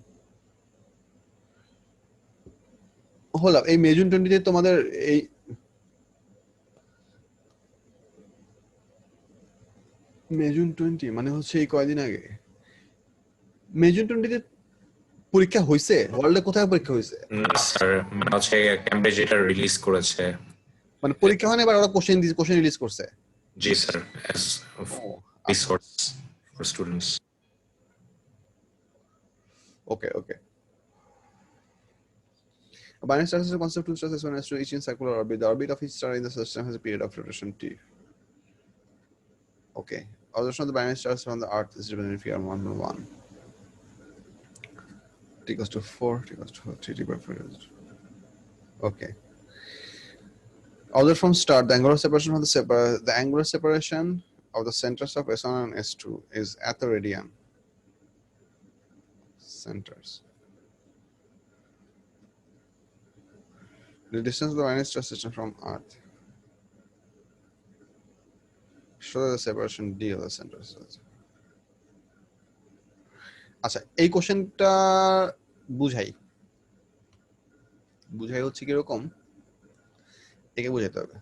Speaker 1: Hold up, এই May June 20 তে তোমাদের এই May June 20 মানে হচ্ছে এই কয়দিন আগে May June 20 তে পরীক্ষা হইছে? ওয়ার্ল্ডে কোথায় পরীক্ষা হইছে?
Speaker 3: না স্যার, মানে হচ্ছে ক্যামব্রিজ এটা রিলিজ করেছে।
Speaker 1: মানে পরীক্ষা হয় না, এবার ওরা কোশ্চেন রিলিজ করছে।
Speaker 3: জি sir, as resource for students.
Speaker 1: Okay, okay. A binary star system consists of two stars S1 and S2 each in circular orbit. The orbit of each star in the system has a period of rotation T. Okay. Observation of the binary stars from the Earth is given in figure 1.1. T equals to 4, T equals to 4, 3, T by 4. Okay. Other from start, the angular separation from the angular separation of the centers of S1 and S2 is at the radian. Centers. The distance of the binary star system from Earth. Show the separation D of the centers. আচ্ছা এই কোশ্চেনটা বুঝাই হচ্ছে কিরকম একে বুঝাতে হবে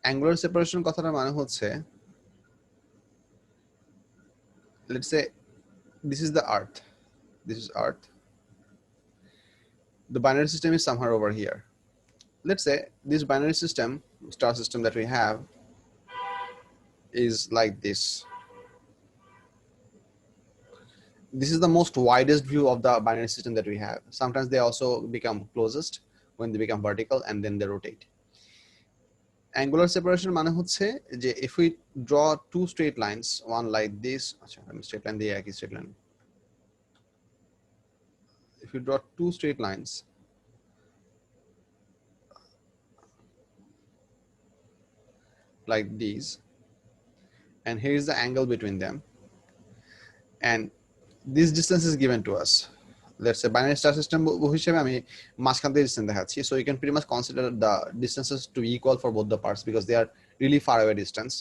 Speaker 1: angular separation কথাটার মানে হচ্ছে let's say this is the earth the binary system is somewhere over here. Let's say this binary system star system that we have is like this. This is the most widest view of the binary system that we have. Sometimes they also become closest when they become vertical and then they rotate. Angular separation মানে হচ্ছে যে if we draw two straight lines, one like this, আচ্ছা আমি straight line দিয়ে একই straight line. If you draw two straight lines like these, and here is the angle between them, and this distance is given to us. Let's say binary star system হিসেবে আমি মাঝখান থেকে distance দেখাচ্ছি, so you can pretty much consider the distances to be equal for both the parts because they are really far away distance.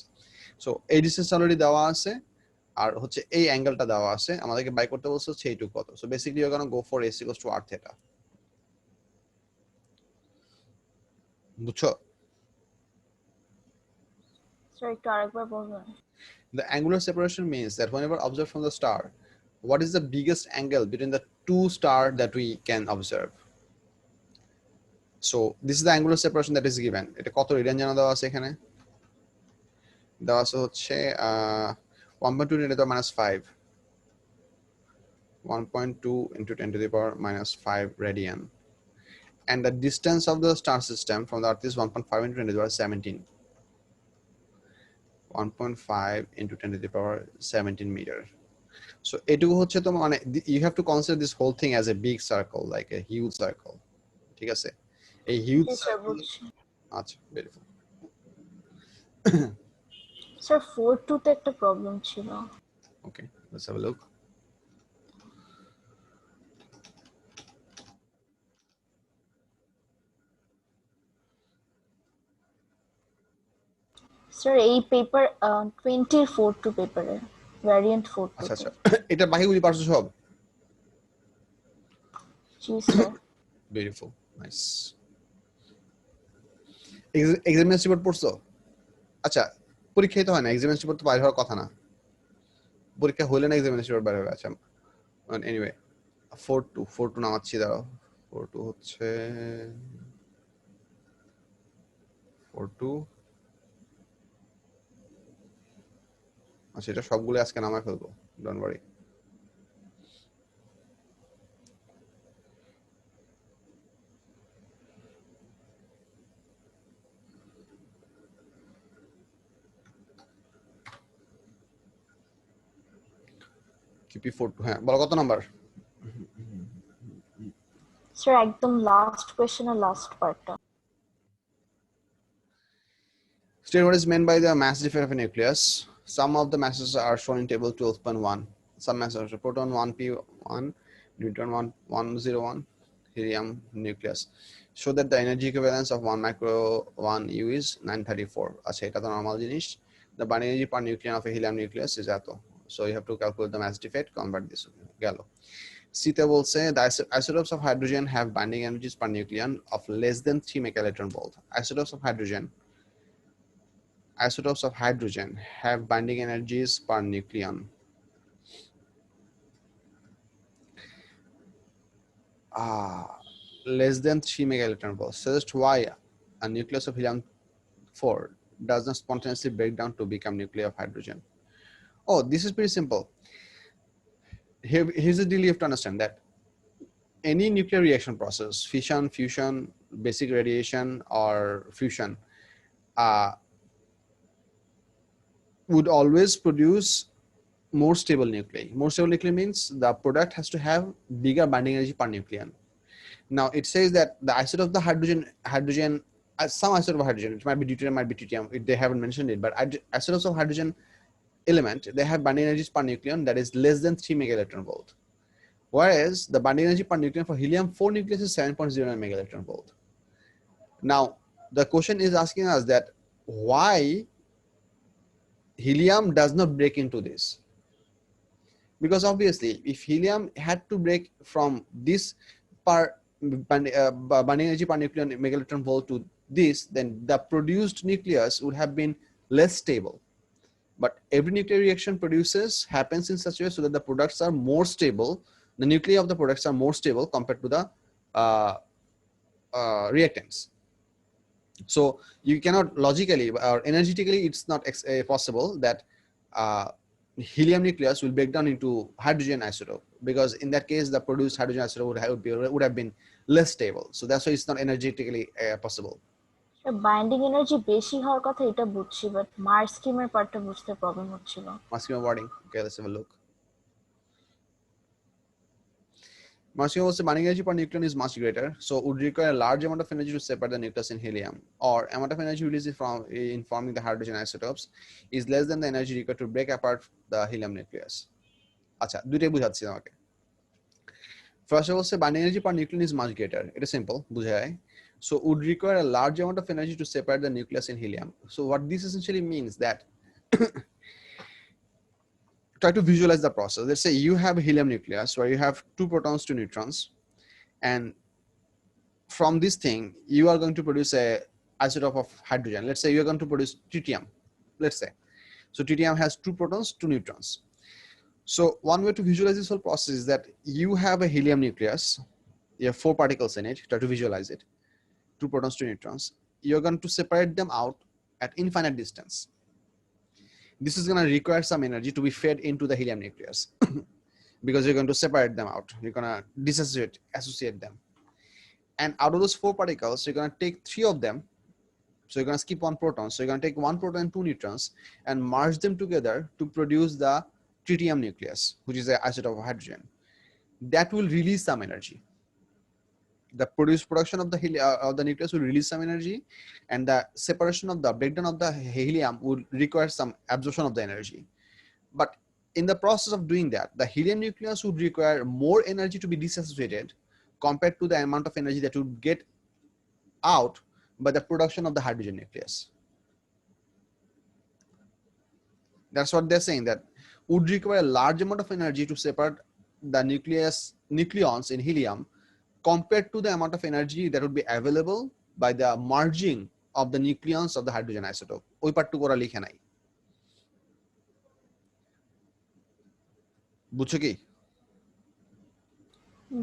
Speaker 1: So এই distance already দেওয়া আছে আর হচ্ছে এই অ্যাঙ্গেলটা দেওয়া আছে, আমাদেরকে বাই করতে বলছে হচ্ছে এইটুকু কত. So basically you're going to go for S equals to R theta. বুঝছো?
Speaker 6: স্যার একটু আরেকবার বলবেন?
Speaker 1: The angular separation means that whenever observed from the star, what is the biggest angle between the two stars that we can observe? So this is the angular separation that is given. এটা কত radian জানা দেওয়া আছে এখানে? দেওয়া আছে হচ্ছে 1.2 × 10⁻⁵. 1.2 into 10 to the power minus 5 radian. And the distance of the star system from the Earth is 1.5 into 10 to the power 17. 1.5 into 10 to the power 17 meter. So এটুকু হচ্ছে তো মানে you have to consider this whole thing as a big circle, like a huge circle. ঠিক আছে? A huge
Speaker 6: G sir
Speaker 1: circle.
Speaker 6: বুঝছি।
Speaker 1: আচ্ছা, beautiful.
Speaker 6: Sir 4-2 তে একটা প্রবলেম ছিল।
Speaker 1: Okay, let's have a look.
Speaker 6: Sir এই পেপার 20 4-2 পেপারে ভ্যারিয়েন্ট 4-2
Speaker 1: আচ্ছা
Speaker 6: তে।
Speaker 1: আচ্ছা, এটা বাকিগুলি পারছো সব?
Speaker 6: জি sir.
Speaker 1: Beautiful, nice. Examination report পড়ছো? আচ্ছা, পরীক্ষায় তো হয় না, এক্সামিনেশন রিপোর্ট তো বাইরে হওয়ার কথা না, পরীক্ষা হইলে না এক্সামিনেশন রিপোর্ট বাইরে হবে. আচ্ছা এনিওয়ে 4-2 নামাচ্ছি, দাঁড়াও. 4-2 হচ্ছে 4-2. আচ্ছা, এটা সবগুলো আজকে নামায় ফেলবো, ডোন্ট ওয়ারি. কিপি 4-2. হ্যাঁ বলো কত নাম্বার?
Speaker 6: স্যার একদম লাস্ট কোশ্চেনের লাস্ট পার্টটা।
Speaker 1: State what is meant by the mass defect of a nucleus. Some of the masses are shown in table 12.1. Some masses are proton 1p1, neutron 101, helium nucleus. Show that the energy equivalence of 1 micro 1 U is 934. আচ্ছা, এটা তো normal জিনিস. The binding energy per nucleon of a helium nucleus is এত. So you have to calculate the mass defect, convert this. গেল. Sita will say the isotopes of hydrogen have binding energies per nucleon of less than 3 megaelectron volt. Isotopes of hydrogen have binding energies per nucleon less than 3 megaelectron volts. Suggest why a nucleus of helium-4 does not spontaneously break down to become nuclei of hydrogen. Oh, this is pretty simple. here's the deal you have to understand, that any nuclear reaction process, fission, fusion, basic radiation, or fusion, would always produce more stable nuclei. More stable nuclei means the product has to have bigger binding energy per nucleon. Now it says that the isotope of the hydrogen, some isotope of hydrogen, it might be deuterium, might be tritium, they haven't mentioned it, but isotopes of hydrogen element, they have binding energies per nucleon that is less than 3 megaelectron volt. Whereas the binding energy per nucleon for helium-4 nucleus is 7.09 megaelectron volt. Now, the question is asking us that why helium does not break into this? Because obviously, if helium had to break from this binding energy per nucleon megaelectron volt to this, then the produced nucleus would have been less stable. But every nuclear reaction happens in such a way so that the products are more stable. The nuclei of the products are more stable compared to the reactants. So you cannot logically or energetically, it's not possible that helium nucleus will break down into hydrogen isotope, because in that case the produced hydrogen isotope would have been less stable. So that's why it's not energetically possible.
Speaker 6: Binding energy বেশি হওয়ার কথা এটা বুঝছি, but Mars স্কিমের পার্টটা বুঝতে problem হচ্ছিল।
Speaker 1: Mass scheme of wording. Okay, let's have a look. Mass scheme also binding energy per nucleon is much greater, so would require a large amount of energy to separate the nucleus in helium, or amount of energy released from in forming the hydrogen isotopes is less than the energy required to break apart the helium nucleus. আচ্ছা, দুইটাই বুঝাচ্ছি তোমাকে। First of all, say binding energy per nucleon is much greater. It is simple, বুঝা যায়। So would require a large amount of energy to separate the nucleus in helium. So what this essentially means that try to visualize the process. Let's say you have a helium nucleus where you have 2 protons, 2 neutrons, and from this thing you are going to produce a isotope of hydrogen. Let's say you're going to produce tritium, let's say. So tritium has 2 protons, 2 neutrons. So one way to visualize this whole process is that you have a helium nucleus, you have 4 particles in it. Try to visualize it. 2 protons, 2 neutrons. You're going to separate them out at infinite distance. This is going to require some energy to be fed into the helium nucleus because you're going to separate them out. You're going to associate them. And out of those 4 particles, you're going to take 3 of them. So you're going to skip 1 proton. So you're going to take 1 proton and 2 neutrons and merge them together to produce the tritium nucleus, which is the isotope of hydrogen. That will release some energy. The production of the nucleus will release some energy, and the separation of the breakdown of the helium would require some absorption of the energy. But in the process of doing that, the helium nucleus would require more energy to be disassociated compared to the amount of energy that would get out by the production of the hydrogen nucleus. That's what they're saying, that would require a large amount of energy to separate the nucleons in helium compared to the amount of energy that would be available by the merging of the nucleons of the hydrogen isotope. ওই পার্টটুকু ওরা লিখে নাই। বুঝছো কি?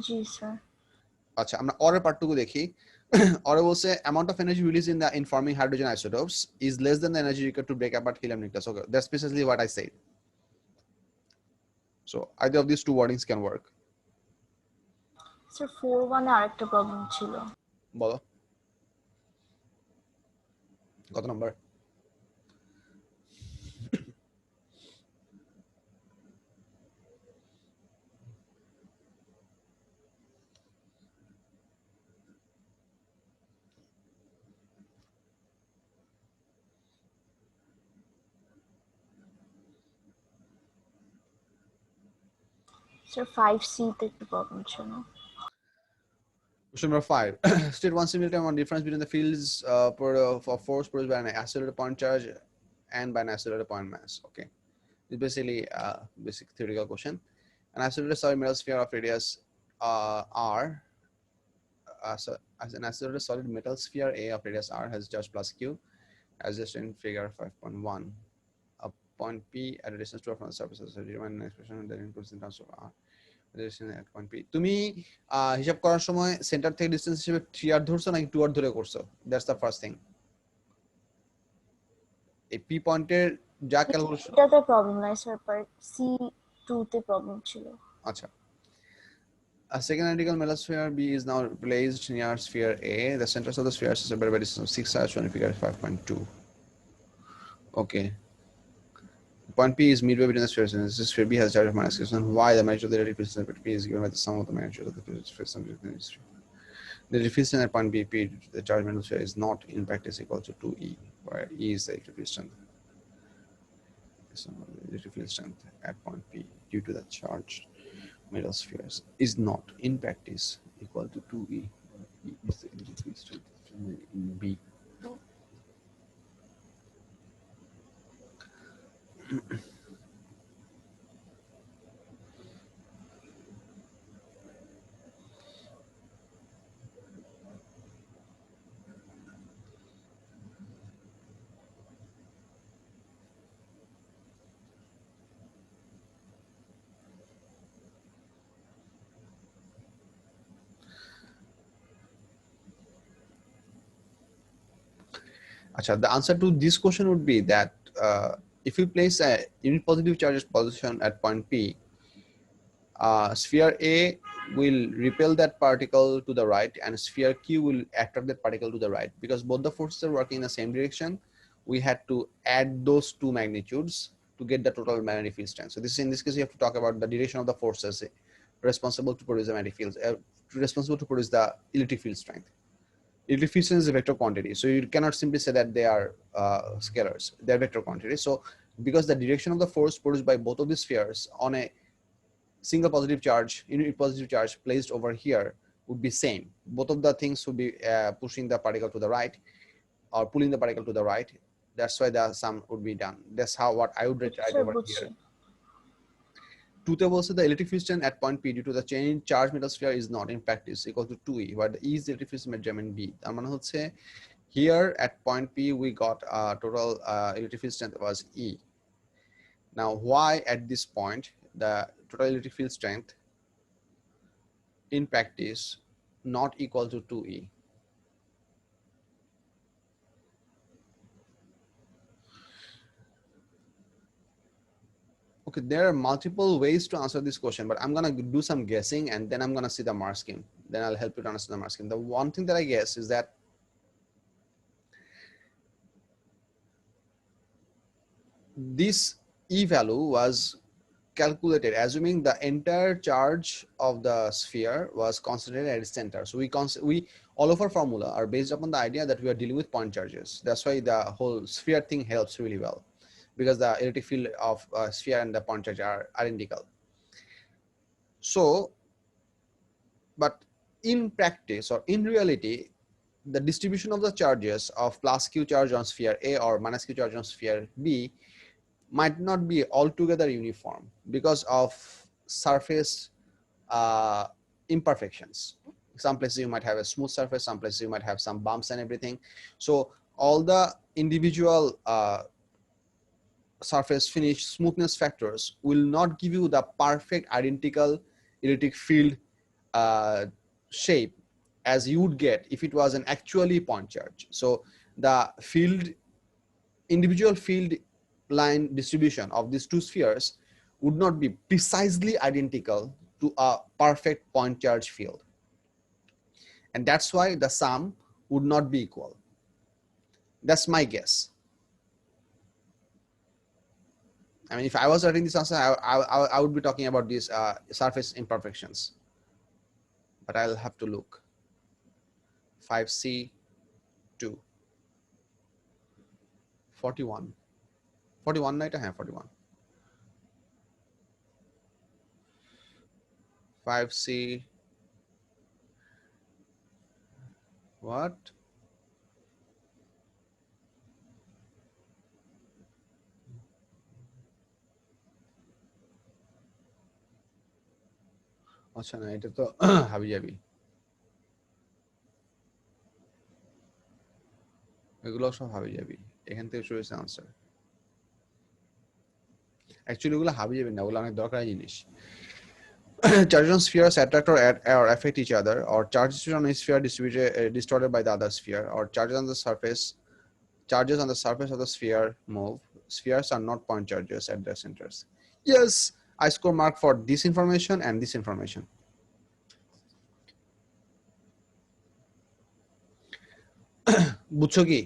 Speaker 6: জি sir.
Speaker 1: আচ্ছা, আমরা অরের পার্টটুকু দেখি। অরে বলছে amount of energy released in forming hydrogen isotopes is less than the energy required to break apart helium nucleus. Okay, that's precisely what I said. So either of these 2 wordings can work.
Speaker 6: Sir 4-1 এ আরেকটা problem ছিল।
Speaker 1: বলো কত number?
Speaker 6: Sir 5C তে একটু problem ছিল।
Speaker 1: Question number 5. State one simple time on difference between the fields for force produced by an accelerated point charge and by an accelerated point mass. Okay, it's basically a basic theoretical question. An accelerated solid metal sphere of radius r, so as an accelerated solid metal sphere A of radius r has charge plus q, as just in figure 5.1. A point P at a distance 2 from the surface, so determine an expression that inputs in terms of r. তুমি হিসাব করার সময় centre থেকে distance হিসেবে 3r ধরছো নাকি 2r ধরে করছো? That's the first thing. এই পি পয়েন্টের যা ক্যালকুলেশন,
Speaker 6: এটাতে প্রবলেম নাই স্যার, বাট C2 তে প্রবলেম ছিল।
Speaker 1: Acha. A second identical metal sphere B is now placed near sphere A. The centers of the spheres is separated by distance of 6 r shown in figure 5.2. Okay. Point P is midway between the spheres, and this sphere B has a charge of minus q. And why the magnitude of the relative field strength P is given by the sum of the magnitude of the field strength between these three. The relative field strength at point B, P, the charge metal sphere is not in practice equal to 2E, where E is the relative field strength. So the relative field strength at point P due to the charged metal spheres is not in practice equal to 2E. E is the relative field strength in B. Achha, the answer to this question would be that if you place a unit positive charge position at point P, sphere A will repel that particle to the right and sphere Q will attract that particle to the right. Because both the forces are working in the same direction, we had to add those two magnitudes to get the total magnetic field strength. So this, in this case, you have to talk about the direction of the forces responsible to produce the magnetic fields, responsible to produce the electric field strength. Electric field strength is a vector quantity, so you cannot simply say that they are scalars. They are vector quantities. So because the direction of the force produced by both of these spheres on a single positive charge, unit positive charge placed over here would be same. Both of the things would be pushing the particle to the right or pulling the particle to the right. That's why the sum would be done. That's how what I would write
Speaker 6: sir
Speaker 1: over
Speaker 6: বুঝছি
Speaker 1: here. Truth also, the electric field strength at point P due to the change in charge metal sphere is not in practice equal to 2E, where the E is the electric field strength measurement B. তার মানে হচ্ছে here at point P we got total electric field strength was E. Now why at this point the total electric field strength in practice not equal to 2E? Okay, there are multiple ways to answer this question, but I'm gonna do some guessing and then I'm gonna see the mark scheme. Then I'll help you to understand the mark scheme. The one thing that I guess is that this E value was calculated assuming the entire charge of the sphere was concentrated at its center. So we all of our formula are based upon the idea that we are dealing with point charges. That's why the whole sphere thing helps really well, because the electric field of sphere and the point charge are identical. So, but in practice or in reality, the distribution of the charges of plus Q charge on sphere A or minus Q charge on sphere B might not be altogether uniform because of surface imperfections. Some places you might have a smooth surface, some places you might have some bumps and everything. So all the individual surface finish smoothness factors will not give you the perfect identical electric field shape as you would get if it was an actually point charge. So the individual field line distribution of these two spheres would not be precisely identical to a perfect point charge field. And that's why the sum would not be equal. That's my guess. I mean, if I was writing this answer, I would be talking about these surface imperfections. But I'll have to look. 5C2. 41. 41 night, I have 41. 5C. What? আচ্ছা না, এটা তো হাবি যাবি, এগুলো সব হাবি যাবি, এখান থেকে শুরু হয়েছে আনসার। অ্যাকচুয়ালি ওগুলো হাবি যাবি না, ওগুলো অনেক দরকারি জিনিস। Charges on spheres attract or affect each other, or charges on a sphere distorted by the other sphere, or charges on the surface of the sphere move. Spheres are not point charges at their centers. Yes, I score mark for this information and this information. বুঝছো কি?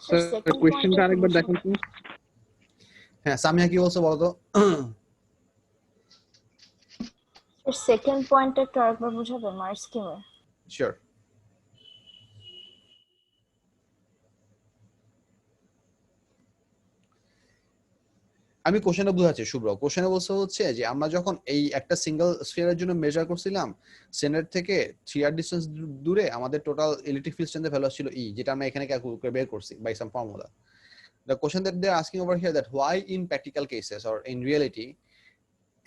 Speaker 5: Sir
Speaker 6: second
Speaker 5: কোয়েশ্চেনটা
Speaker 6: পয়েন্টটা
Speaker 5: আরেকবার দেখেন please.
Speaker 1: হ্যাঁ, সামিয়া কি বলছো বলো তো?
Speaker 6: সেকেন্ড পয়েন্টটা একটু আরেকবার বুঝাবে মার্ক স্কিমে?
Speaker 1: শিওর। আমি কোশ্চেনে বুঝাচ্ছি শুভ্র। কোশ্চেনে বলছে হচ্ছে যে আমরা যখন এই একটা সিঙ্গেল স্ফিয়ারের জন্য মেজার করছিলাম, সেন্টার থেকে 3r ডিস্টেন্স দূরে আমাদের total electric field strength value ছিল E, যেটা আমরা এখানে ক্যালকুলেট করে বের করছি by some formula. The question that they're asking over here, that why in practical cases or in reality,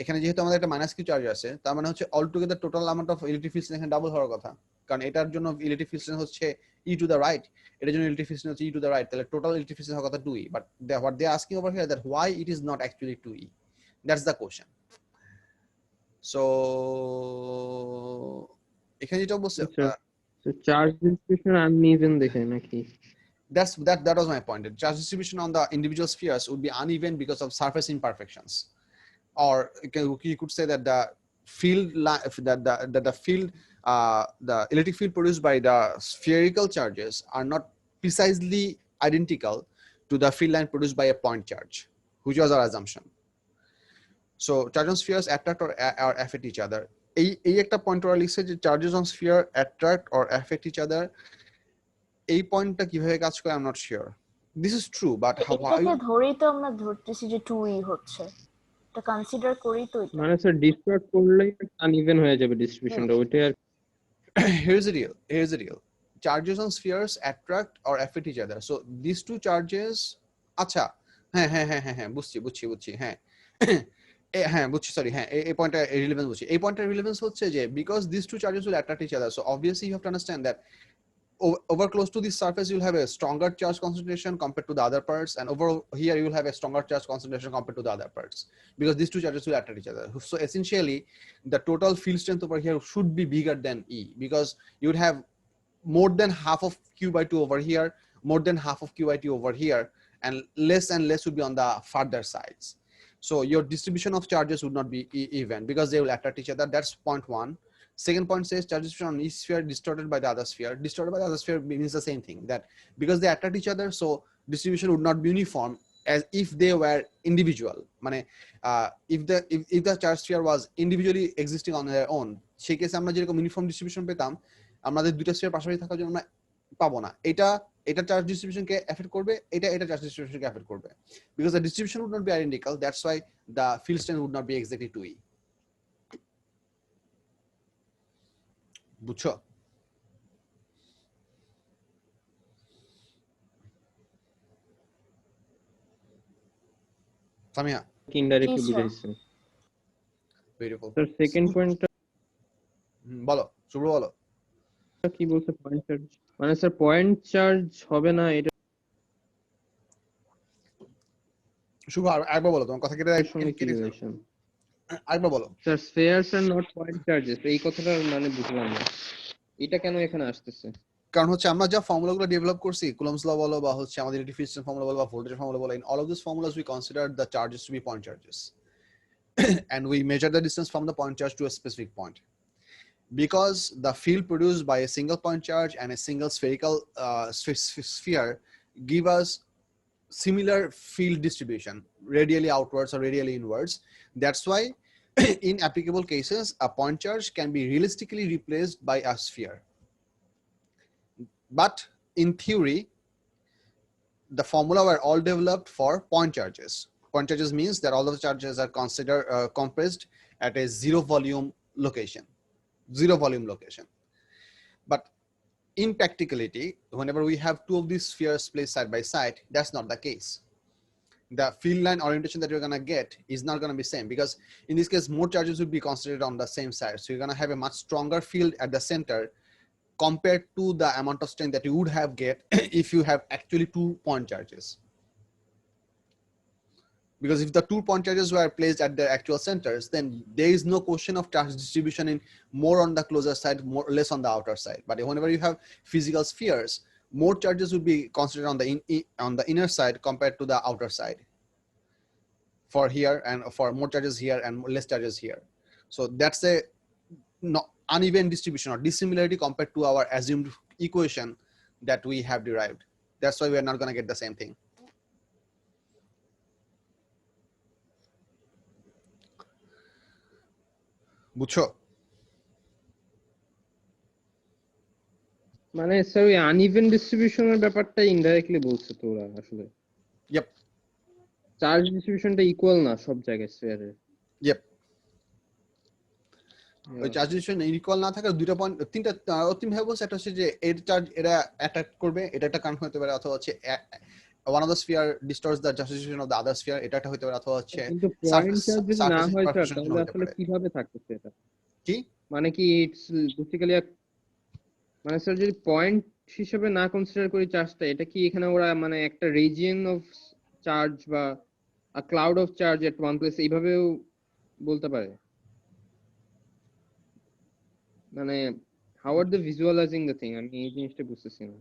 Speaker 1: এখানে যেহেতু আমাদের একটা মাইনাস কিউ চার্জ আছে, তার মানে হচ্ছে all together total amount of electric field strength এখানে ডাবল হওয়ার কথা, কারণ এটার জন্য ইলেকট্রিক ফিল্ড স্ট্রেংথ হচ্ছে E to the right, এটার জন্য ইলেকট্রিক ফিল্ড স্ট্রেংথ হচ্ছে E to the right, তাহলে টোটাল ইলেকট্রিক ফিল্ড স্ট্রেংথ হওয়ার কথা 2E, but what they are asking over here, that why it is not actually 2E, that's the question. So এখানে যেটা বলছে,
Speaker 5: charge distribution uneven দেখে নাকি?
Speaker 1: that was my point. The charge distribution on the individual spheres would be uneven because of surface imperfections, or you could say that the field that the field the electric field produced by the spherical charges are not precisely identical to the field line produced by a point charge, which was our assumption. So charge on spheres attract or affect each other. এই একটা point ওরা লিখছে যে charges on sphere attract or affect each other. এই পয়েন্টটা কিভাবে কাজ করে I am not sure. This is true, but
Speaker 6: এটাকে ধরেই তো আমরা ধরতেছি যে 2E হচ্ছে, এটা কনসিডার করেই তো এটা।
Speaker 5: মানে স্যার ডিস্ট্রাক্ট করলেই আনইভেন হয়ে যাবে ডিস্ট্রিবিউশনটা, ওইটাই আর
Speaker 1: here's the deal. Charges on spheres attract or affect each other. So these two charges, আচ্ছা হ্যাঁ বুঝছি হ্যাঁ হ্যাঁ বুঝছি, সরি, হ্যাঁ এই পয়েন্টটা রিলেভেন্স বুঝছি। এই পয়েন্টের রিলেভেন্স হচ্ছে যে because this two charges will attract each other, so obviously you have to understand that over close to this surface you'll have a stronger charge concentration compared to the other parts, and over here you will have a stronger charge concentration compared to the other parts, because these two charges will attract each other. So essentially the total field strength over here should be bigger than E, because you would have more than half of Q by 2 over here, more than half of Q by 2 over here, and less would be on the farther sides. So your distribution of charges would not be even, because they will attract each other. That's point one. Second point says charge distribution on each sphere distorted by the other sphere. Distorted by the other sphere means the same thing, that because they attract each other, so distribution would not be uniform as if they were individual. মানে if the charge sphere was individually existing on their own, সেই কেসে আমরা যেরকম uniform distribution পেতাম, আমাদের দুইটা sphere পাশাপাশি থাকার জন্য আমরা পাবো না। এটা চার্জ ডিস্ট্রিবিউশনকে এফেক্ট করবে, এটা চার্জ ডিস্ট্রিবিউশনকে এফেক্ট করবে, because the distribution would not be identical. That's why the field strength would not be exactly 2E. বুঝছো? সামিয়া
Speaker 5: ইনডাইরেক্টলি
Speaker 6: জি, স্যার।
Speaker 5: বুঝাইছে।
Speaker 1: বিউটিফুল।
Speaker 5: স্যার সেকেন্ড পয়েন্টটা
Speaker 1: বলো শুভ্র, বলো।
Speaker 5: কি বলছে পয়েন্ট চার্জ? মানে স্যার পয়েন্ট চার্জ হবে না এটা
Speaker 1: শুভ আরেকবার বলো, তোমার কথা কেটে
Speaker 5: সঙ্গে কি রিলেশন?
Speaker 1: আরেকবার বলো।
Speaker 5: Sir spheres are not point charges, এই কথাটা মানে বুঝলাম না, এটা কেন এখানে আসতেছে?
Speaker 1: কারণ হচ্ছে আমরা যা ফর্মুলাগুলো ডেভেলপ করছি, কুলম্বস ল বলো বা হচ্ছে আমাদের ইলেকট্রিক ফিল্ড স্ট্রেংথ ফর্মুলা বলো বা ভোল্টেজ ফর্মুলা বলো, in all of these formulas we consider the charges to be point charges and we measure the distance from the point charge to a specific point, because the field produced by a single point charge and a single spherical sphere give us similar field distribution, radially outwards or radially inwards. That's why in applicable cases a point charge can be realistically replaced by a sphere. But in theory, the formula were all developed for point charges. Point charges means that all of the charges are considered compressed at a zero volume location. But in practicality, whenever we have two of these spheres placed side by side, that's not the case. The field line orientation that you're going to get is not going to be same, because in this case more charges would be concentrated on the same side, so you're going to have a much stronger field at the center compared to the amount of strength that you would have get if you have actually 2 point charges. Because if the 2 point charges were placed at their actual centers, then there is no question of charge distribution in more on the closer side, more less on the outer side. But whenever you have physical spheres, more charges would be concentrated on the inner side compared to the outer side. for here and for more charges here and less charges here. So that's a uneven distribution or dissimilarity compared to our assumed equation that we have derived. That's why we are not going to get the same thing. বুঝছো?
Speaker 5: মানে sir ওই uneven ডিস্ট্রিবিউশনের ব্যাপারটা indirectly বলছে তো ওরা আসলে।
Speaker 1: Yep.
Speaker 5: Charge ডিস্ট্রিবিউশনটা equal না সব জায়গায় স্ফিয়ারে।
Speaker 1: Yep. ওই চার্জ ডিস্ট্রিবিউশন ইকুয়াল না থাকার দুইটা পয়েন্ট, তিনটা অন্তিম ভাবে বলছে। একটা হচ্ছে যে এর চার্জ এরা অ্যাটাক করবে, এটা একটা কারণ হতে পারে, অথবা হচ্ছে one of the sphere distorts the charge distribution of the other sphere, এটা একটা হতে পারে, অথবা হচ্ছে
Speaker 5: কিন্তু পয়েন্ট চার্জ যদি না হয় স্যার
Speaker 1: surface
Speaker 5: তাহলে আসলে কিভাবে থাকতেছে এটা?
Speaker 1: কি
Speaker 5: মানে কি ইটস বেসিক্যালি মানে স্যার যদি পয়েন্ট হিসেবে না কনসিডার করি চার্জটা, এটা কি এখানে ওরা মানে একটা রিজিয়ন অফ চার্জ বা a cloud of charge at one place এইভাবেও বলতে পারে? মানে how are they visualizing the thing, আমি এই জিনিসটা বুঝতেছি না।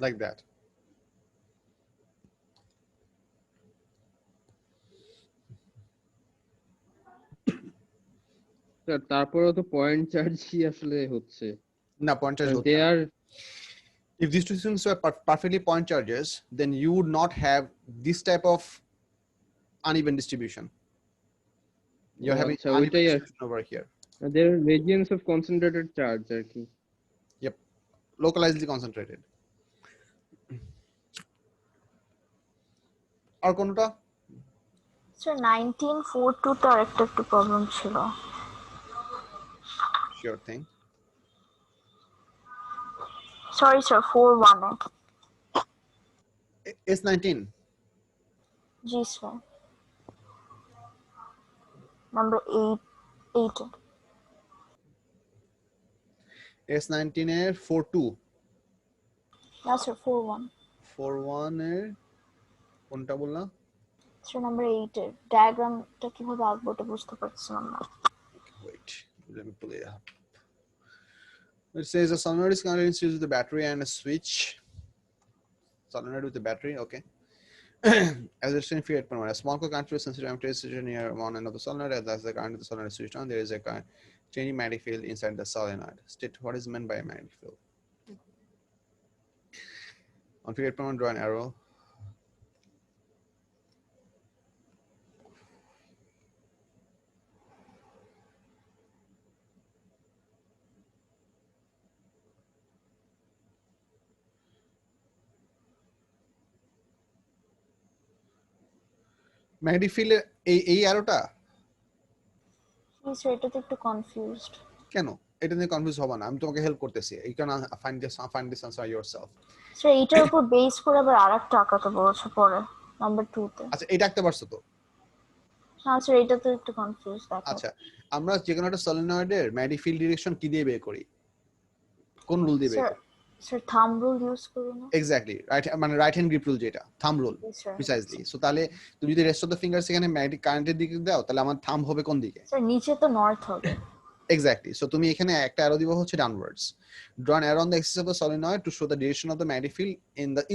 Speaker 1: like that.
Speaker 5: স্যার তারপরেও তো পয়েন্ট চার্জই আসলে হচ্ছে
Speaker 1: না, point charge
Speaker 5: they are.
Speaker 1: if these two things were perfectly point charges, then you would not have this type of uneven distribution. You're having uneven distribution over here.
Speaker 5: There are regions of concentrated charge আর কি।
Speaker 1: Yep, localizedly concentrated. আর কোনটা?
Speaker 6: Sir 1942 তো আরেকটা একটু problem ছিল।
Speaker 1: Sure thing.
Speaker 6: Sorry sir 41
Speaker 1: S19.
Speaker 6: জি sir number 8
Speaker 1: S19 এর 42,
Speaker 6: না sir 41
Speaker 1: 41 এর কোনটা বললা?
Speaker 6: স্যার নাম্বার 8 এর ডায়াগ্রামটা কিভাবে আঁকবো এটা বুঝতে পারছিলাম না।
Speaker 1: Wait, let me pull it up. It says a solenoid is connected in series with the battery and a switch. Solenoid with the battery, okay. As it's in feed, a small coil connected with sensitive ammeter is near one end of the solenoid. As the current of the solenoid is switched on, there is a changing magnetic field inside the solenoid. State what is meant by a magnetic field. On feed, draw an arrow. Magnetic field এই অ্যারোটা
Speaker 6: sir এটা তো একটু confused.
Speaker 1: কেন? এটা নিয়ে confuse হবা না, আমি তোমাকে হেল্প করতেছি। You can find this answer yourself.
Speaker 6: Sir এটার উপর বেস করে আবার আরেকটা আঁকাতে বলেছে পরে নাম্বার 2 তে।
Speaker 1: আচ্ছা, এটা আঁকতে পারছো তো?
Speaker 6: হ্যাঁ স্যার এটা তো একটু কনফিউজ দেখো।
Speaker 1: আচ্ছা, আমরা যে কোনো একটা সলিনয়েডের ম্যাগনেটিক ফিল্ড ডিরেকশন কি দিয়ে বের করি? কোন রুল দিয়ে বের করি?
Speaker 6: স্যার থাম্ব রুল ইউজ করি না?
Speaker 1: এক্স্যাক্টলি, রাইট, মানে রাইট হ্যান্ড গ্রিপ রুল, যেটা থাম্ব রুল প্রিসাইজলি। সো তাহলে তুমি যদি রেস্ট অফ দ্য ফিঙ্গার সেখানে ম্যাগনেটিক কারেন্টের দিকে দাও, তাহলে আমার থাম্ব হবে কোন দিকে?
Speaker 6: স্যার নিচে তো নর্থ হবে।
Speaker 1: এক্স্যাক্টলি। সো তুমি এখানে একটা অ্যারো দিবা হচ্ছে downwards. Draw an arrow on the axis of the solenoid to show the direction of the magnetic field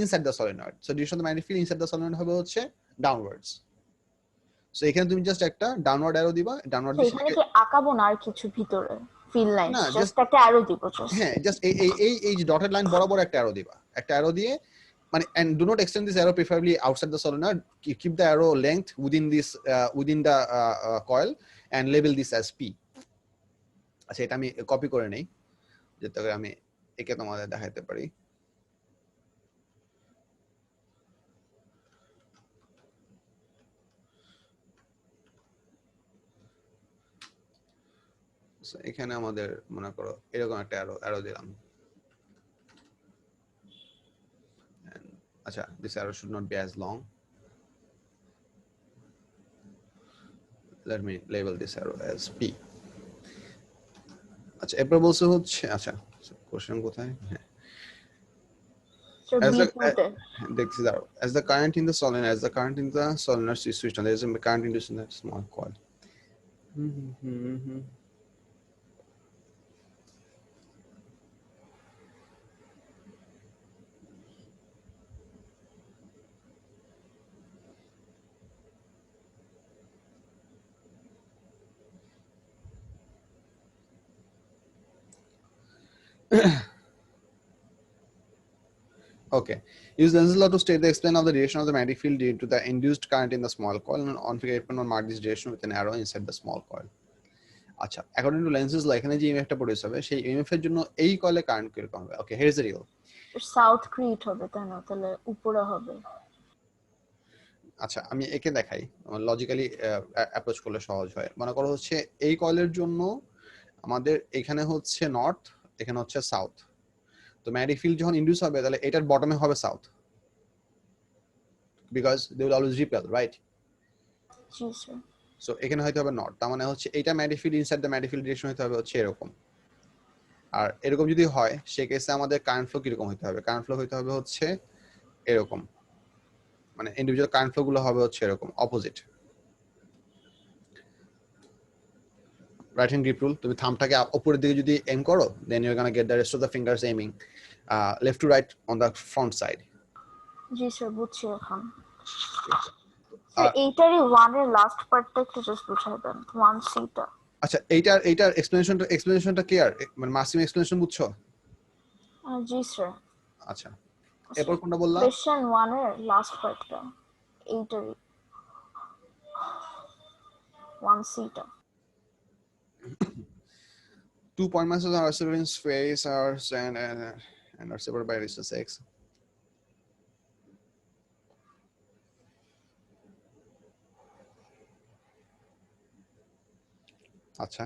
Speaker 1: inside the solenoid. So direction of the magnetic field inside the solenoid হবে হচ্ছে downwards. So এখানে তুমি just একটা downward arrow দিবা, downward দিলে
Speaker 6: এখানে কি আঁকাবো না আর কিছু ভিতরে ফিল লাইন? জাস্ট একটা অ্যারো দিব জাস্ট।
Speaker 1: হ্যাঁ, জাস্ট এই ডটেড লাইন বরাবর একটা অ্যারো দিবা। একটা অ্যারো দিয়ে and do not extend this arrow preferably outside the solenoid. Keep the arrow length within this within the coil and label this as P. আচ্ছা এটা আমি কপি করে নেই যাতে করে আমি একে তোমাদের দেখাতে পারি। এখানে আমাদের মনে করো এরকম একটা অ্যারো দিলাম। আচ্ছা, this arrow should not be as long. Let me label this arrow as P. আচ্ছা এরপর বলছে হচ্ছে, আচ্ছা কোশ্চেন কোথায়? হ্যাঁ, as the current in the solenoid is switched on, there is a current induced in that small coil. Okay. Use Lenz's law to state the explain of the direction of the magnetic field due to the induced current in the small coil, and on figure 8.1 mark this direction with an arrow inside the small coil. আচ্ছা, according to Lenz's law এখানে যে ইএমএফটা produce হবে সেই EMF এর জন্য এই কয়েলে current কিরকম হবে? Okay, here is the reel.
Speaker 6: South create হবে তাই না, তাহলে উপরে হবে।
Speaker 1: আচ্ছা আমি একে দেখাই, লজিক্যালি অ্যাপ্রোচ করলে সহজ হয়। মনে করো হচ্ছে এই কয়েলের জন্য আমাদের এখানে হচ্ছে নর্থ, এখানে হচ্ছে সাউথ। তো ম্যাগনেটিক ফিল্ড যখন ইনডিউস হবে তাহলে এটার বটমে হবে south, because they will always repel, right?
Speaker 6: জি স্যার।
Speaker 1: সো এখানে হয়তো হবে নর্থ, তার মানে হচ্ছে এইটা magnetic field inside the magnetic field direction হতে হবে হচ্ছে এরকম। আর এরকম যদি হয় সেই কেসে আমাদের কারেন্ট ফ্লো কিরকম হতে হবে? কারেন্ট ফ্লো হতে হবে হচ্ছে এরকম, মানে ইন্ডিভিজুয়াল কারেন্ট ফ্লো গুলো হবে হচ্ছে এরকম opposite. Right hand grip rule, তুমি থাম্বটাকে উপরের দিকে যদি এম করো then you are gonna get the rest of the fingers aiming left to right on the front side.
Speaker 6: জি স্যার, বুঝছি এখন। স্যার এইটারই 1 এর লাস্ট পার্টটা একটু জাস্ট বুঝাই দেন, 1 সিটা।
Speaker 1: আচ্ছা এইটার এক্সপ্লেনেশনটা ক্লিয়ার, মানে মাসিম এক্সপ্লেনেশন বুঝছো?
Speaker 6: জি স্যার।
Speaker 1: আচ্ছা এরপর কোনটা বললা?
Speaker 6: কোশ্চেন 1 এর লাস্ট পার্টটা এইটারই 1 সিটা।
Speaker 1: 2 point masses are oscillating in space and are separated by distance x. Acha.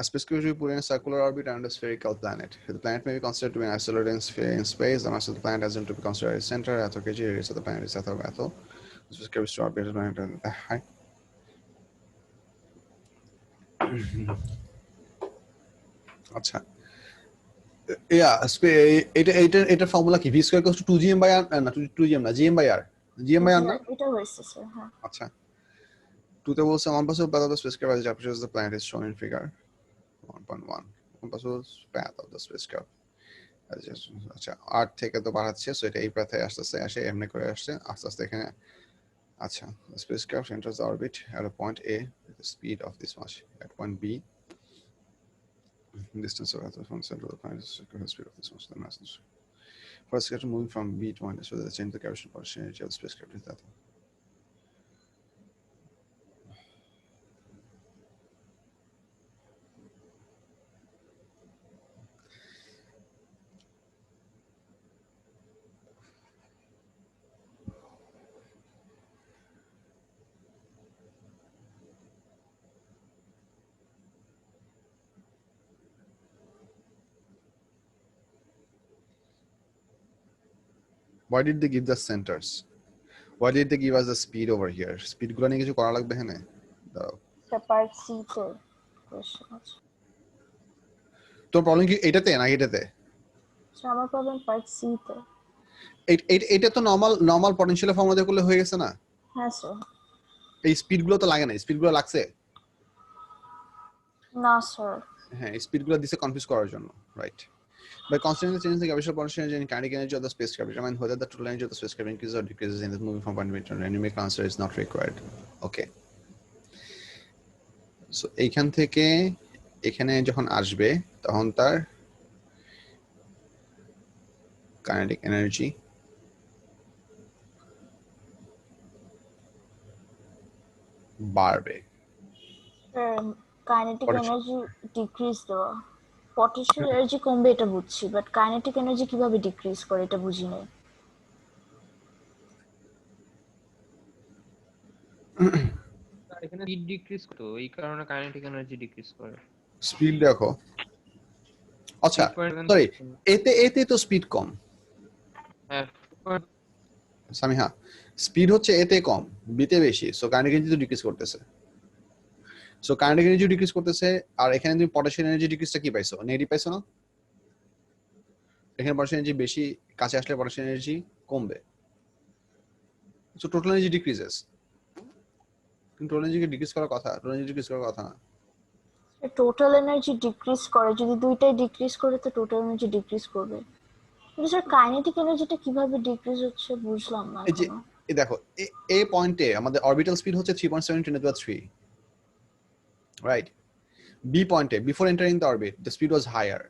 Speaker 1: A spacecraft will be put in a circular orbit around a spherical planet. The planet may be considered to be an oscillating sphere in space. The mass of the planet is assumed to be considered its center. Atho kg, radius of the planet is atho. The spacecraft is to orbit the planet at the height. আচ্ছা এটা formula কি? v square equals to 2gm by r, না 2gm না, gm by r, gm by r না?
Speaker 6: এটা হইছে sir. হ্যাঁ
Speaker 1: আচ্ছা 2 তে বলছে one pass of path of the spacecraft as it approaches the planet is shown in figure 1.1. one pass of path of the spacecraft আচ্ছা r থেকে তো বাড়াচ্ছে, সো এটা এই পাথে আসে এমনি করে আসছে আস্তে আস্তে এখানে। আচ্ছা the spacecraft enters the orbit at a point A with the speed of this much, at point B distance of Earth from the center of the planet is the speed of this much, the mass. For a spacecraft moving from B to point A, so that change the gravitational potential energy of the spacecraft is that. Why did they give the centers? Why did they give us the speed over here? Speed গুলো নিয়ে কিছু করা লাগবে এখানে? দাঁড়াও,
Speaker 6: part C তে question আছে।
Speaker 1: তোর প্রবলেম কি এটাতে না এটাতে?
Speaker 6: স্যার আমার প্রবলেম পার্ট সি তে।
Speaker 1: এটা তো নরমাল পটেনশিয়াল ফর্মুলা দিয়ে করলে হয়ে গেছে না?
Speaker 6: হ্যাঁ স্যার।
Speaker 1: এই স্পিড গুলো তো লাগে না, স্পিড গুলো লাগছে
Speaker 6: না স্যার।
Speaker 1: হ্যাঁ, স্পিড গুলো দিছে কনফিউজ করার জন্য, right? By constantly changing the gravitational potential energy and kinetic energy of the spacecraft, determine whether the total energy of the spacecraft increases or decreases in the moving from point B to point. A numerical answer is not required. Okay. So এইখান থেকে এখানে যখন আসবে তখন তার kinetic energy বাড়বে,
Speaker 6: kinetic
Speaker 1: Potential-
Speaker 6: energy decrease দেওয়া, potential energy কমবে এটা বুঝছি, বাট কাইনেটিক এনার্জি কিভাবে ডিক্রিজ করে এটা বুঝি নাই।
Speaker 5: আর এখানে স্পিড ডিক্রিজ তো এই কারণে কাইনেটিক এনার্জি ডিক্রিজ করে।
Speaker 1: স্পিড দেখো, আচ্ছা সরি, এতে তো স্পিড কম
Speaker 5: হ্যাঁ
Speaker 1: সামিহা, স্পিড হচ্ছে এতে কম, বিতে বেশি, সো কাইনেটিক এনার্জি তো ডিক্রিজ করতেছে। সো কাইনেটিক এনার্জি ডিক্রিজ করতেছে, আর এখানে তুমি পটেনশিয়াল এনার্জি ডিক্রিজটা কি পাইছো? নেগেটিভ পাইছো না? এখানে পটেনশিয়াল এনার্জি বেশি কাছে আসলে পটেনশিয়াল এনার্জি কমবে, সো টোটাল এনার্জি ডিক্রিজেস। কিন্তু টোটাল এনার্জিকে ডিক্রিজ করার কথা, টোটাল এনার্জি ডিক্রিজ করার কথা না।
Speaker 6: টোটাল এনার্জি ডিক্রিজ করে, যদি দুইটাই ডিক্রিজ করে তো টোটাল এনার্জি ডিক্রিজ করবে। কিন্তু স্যার কাইনেটিক এনার্জিটা কিভাবে ডিক্রিজ হচ্ছে বুঝলাম না
Speaker 1: এই যে
Speaker 6: এখনো।
Speaker 1: এই দেখো, এ পয়েন্টে আমাদের অরবিটাল স্পিড হচ্ছে 3.7 × 10⁻³ রাইট। বি পয়েন্টে before entering the orbit the speed was higher,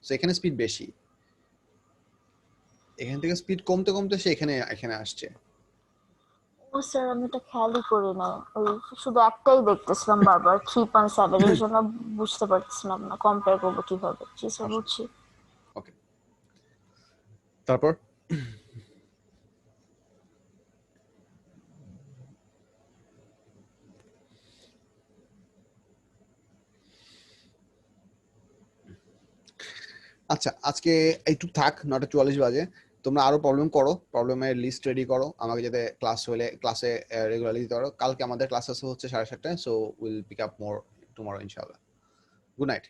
Speaker 1: so এখানে স্পিড বেশি, এখান থেকে স্পিড কমতে কমতে সে এখানে আসছে।
Speaker 6: ও স্যার আমি এটা খেয়ালই করি না, ওই শুধু একটাই দেখতেছিলাম বারবার 3.7, এর জন্য বুঝতে পারছিলাম না কম্পেয়ার করবো কিভাবে। জি স্যার বুঝছি।
Speaker 1: ওকে, তারপর আচ্ছা, আজকে একটু থাক, 9:44 বাজে। তোমরা আরো প্রবলেম করো, প্রবলেমের লিস্ট রেডি করো আমাকে, যাতে ক্লাসে রেগুলারলি দিতে পারো। কালকে আমাদের ক্লাস আছে হচ্ছে 7:30টায়, so will pick up more tomorrow ইনশাআল্লাহ। Good night.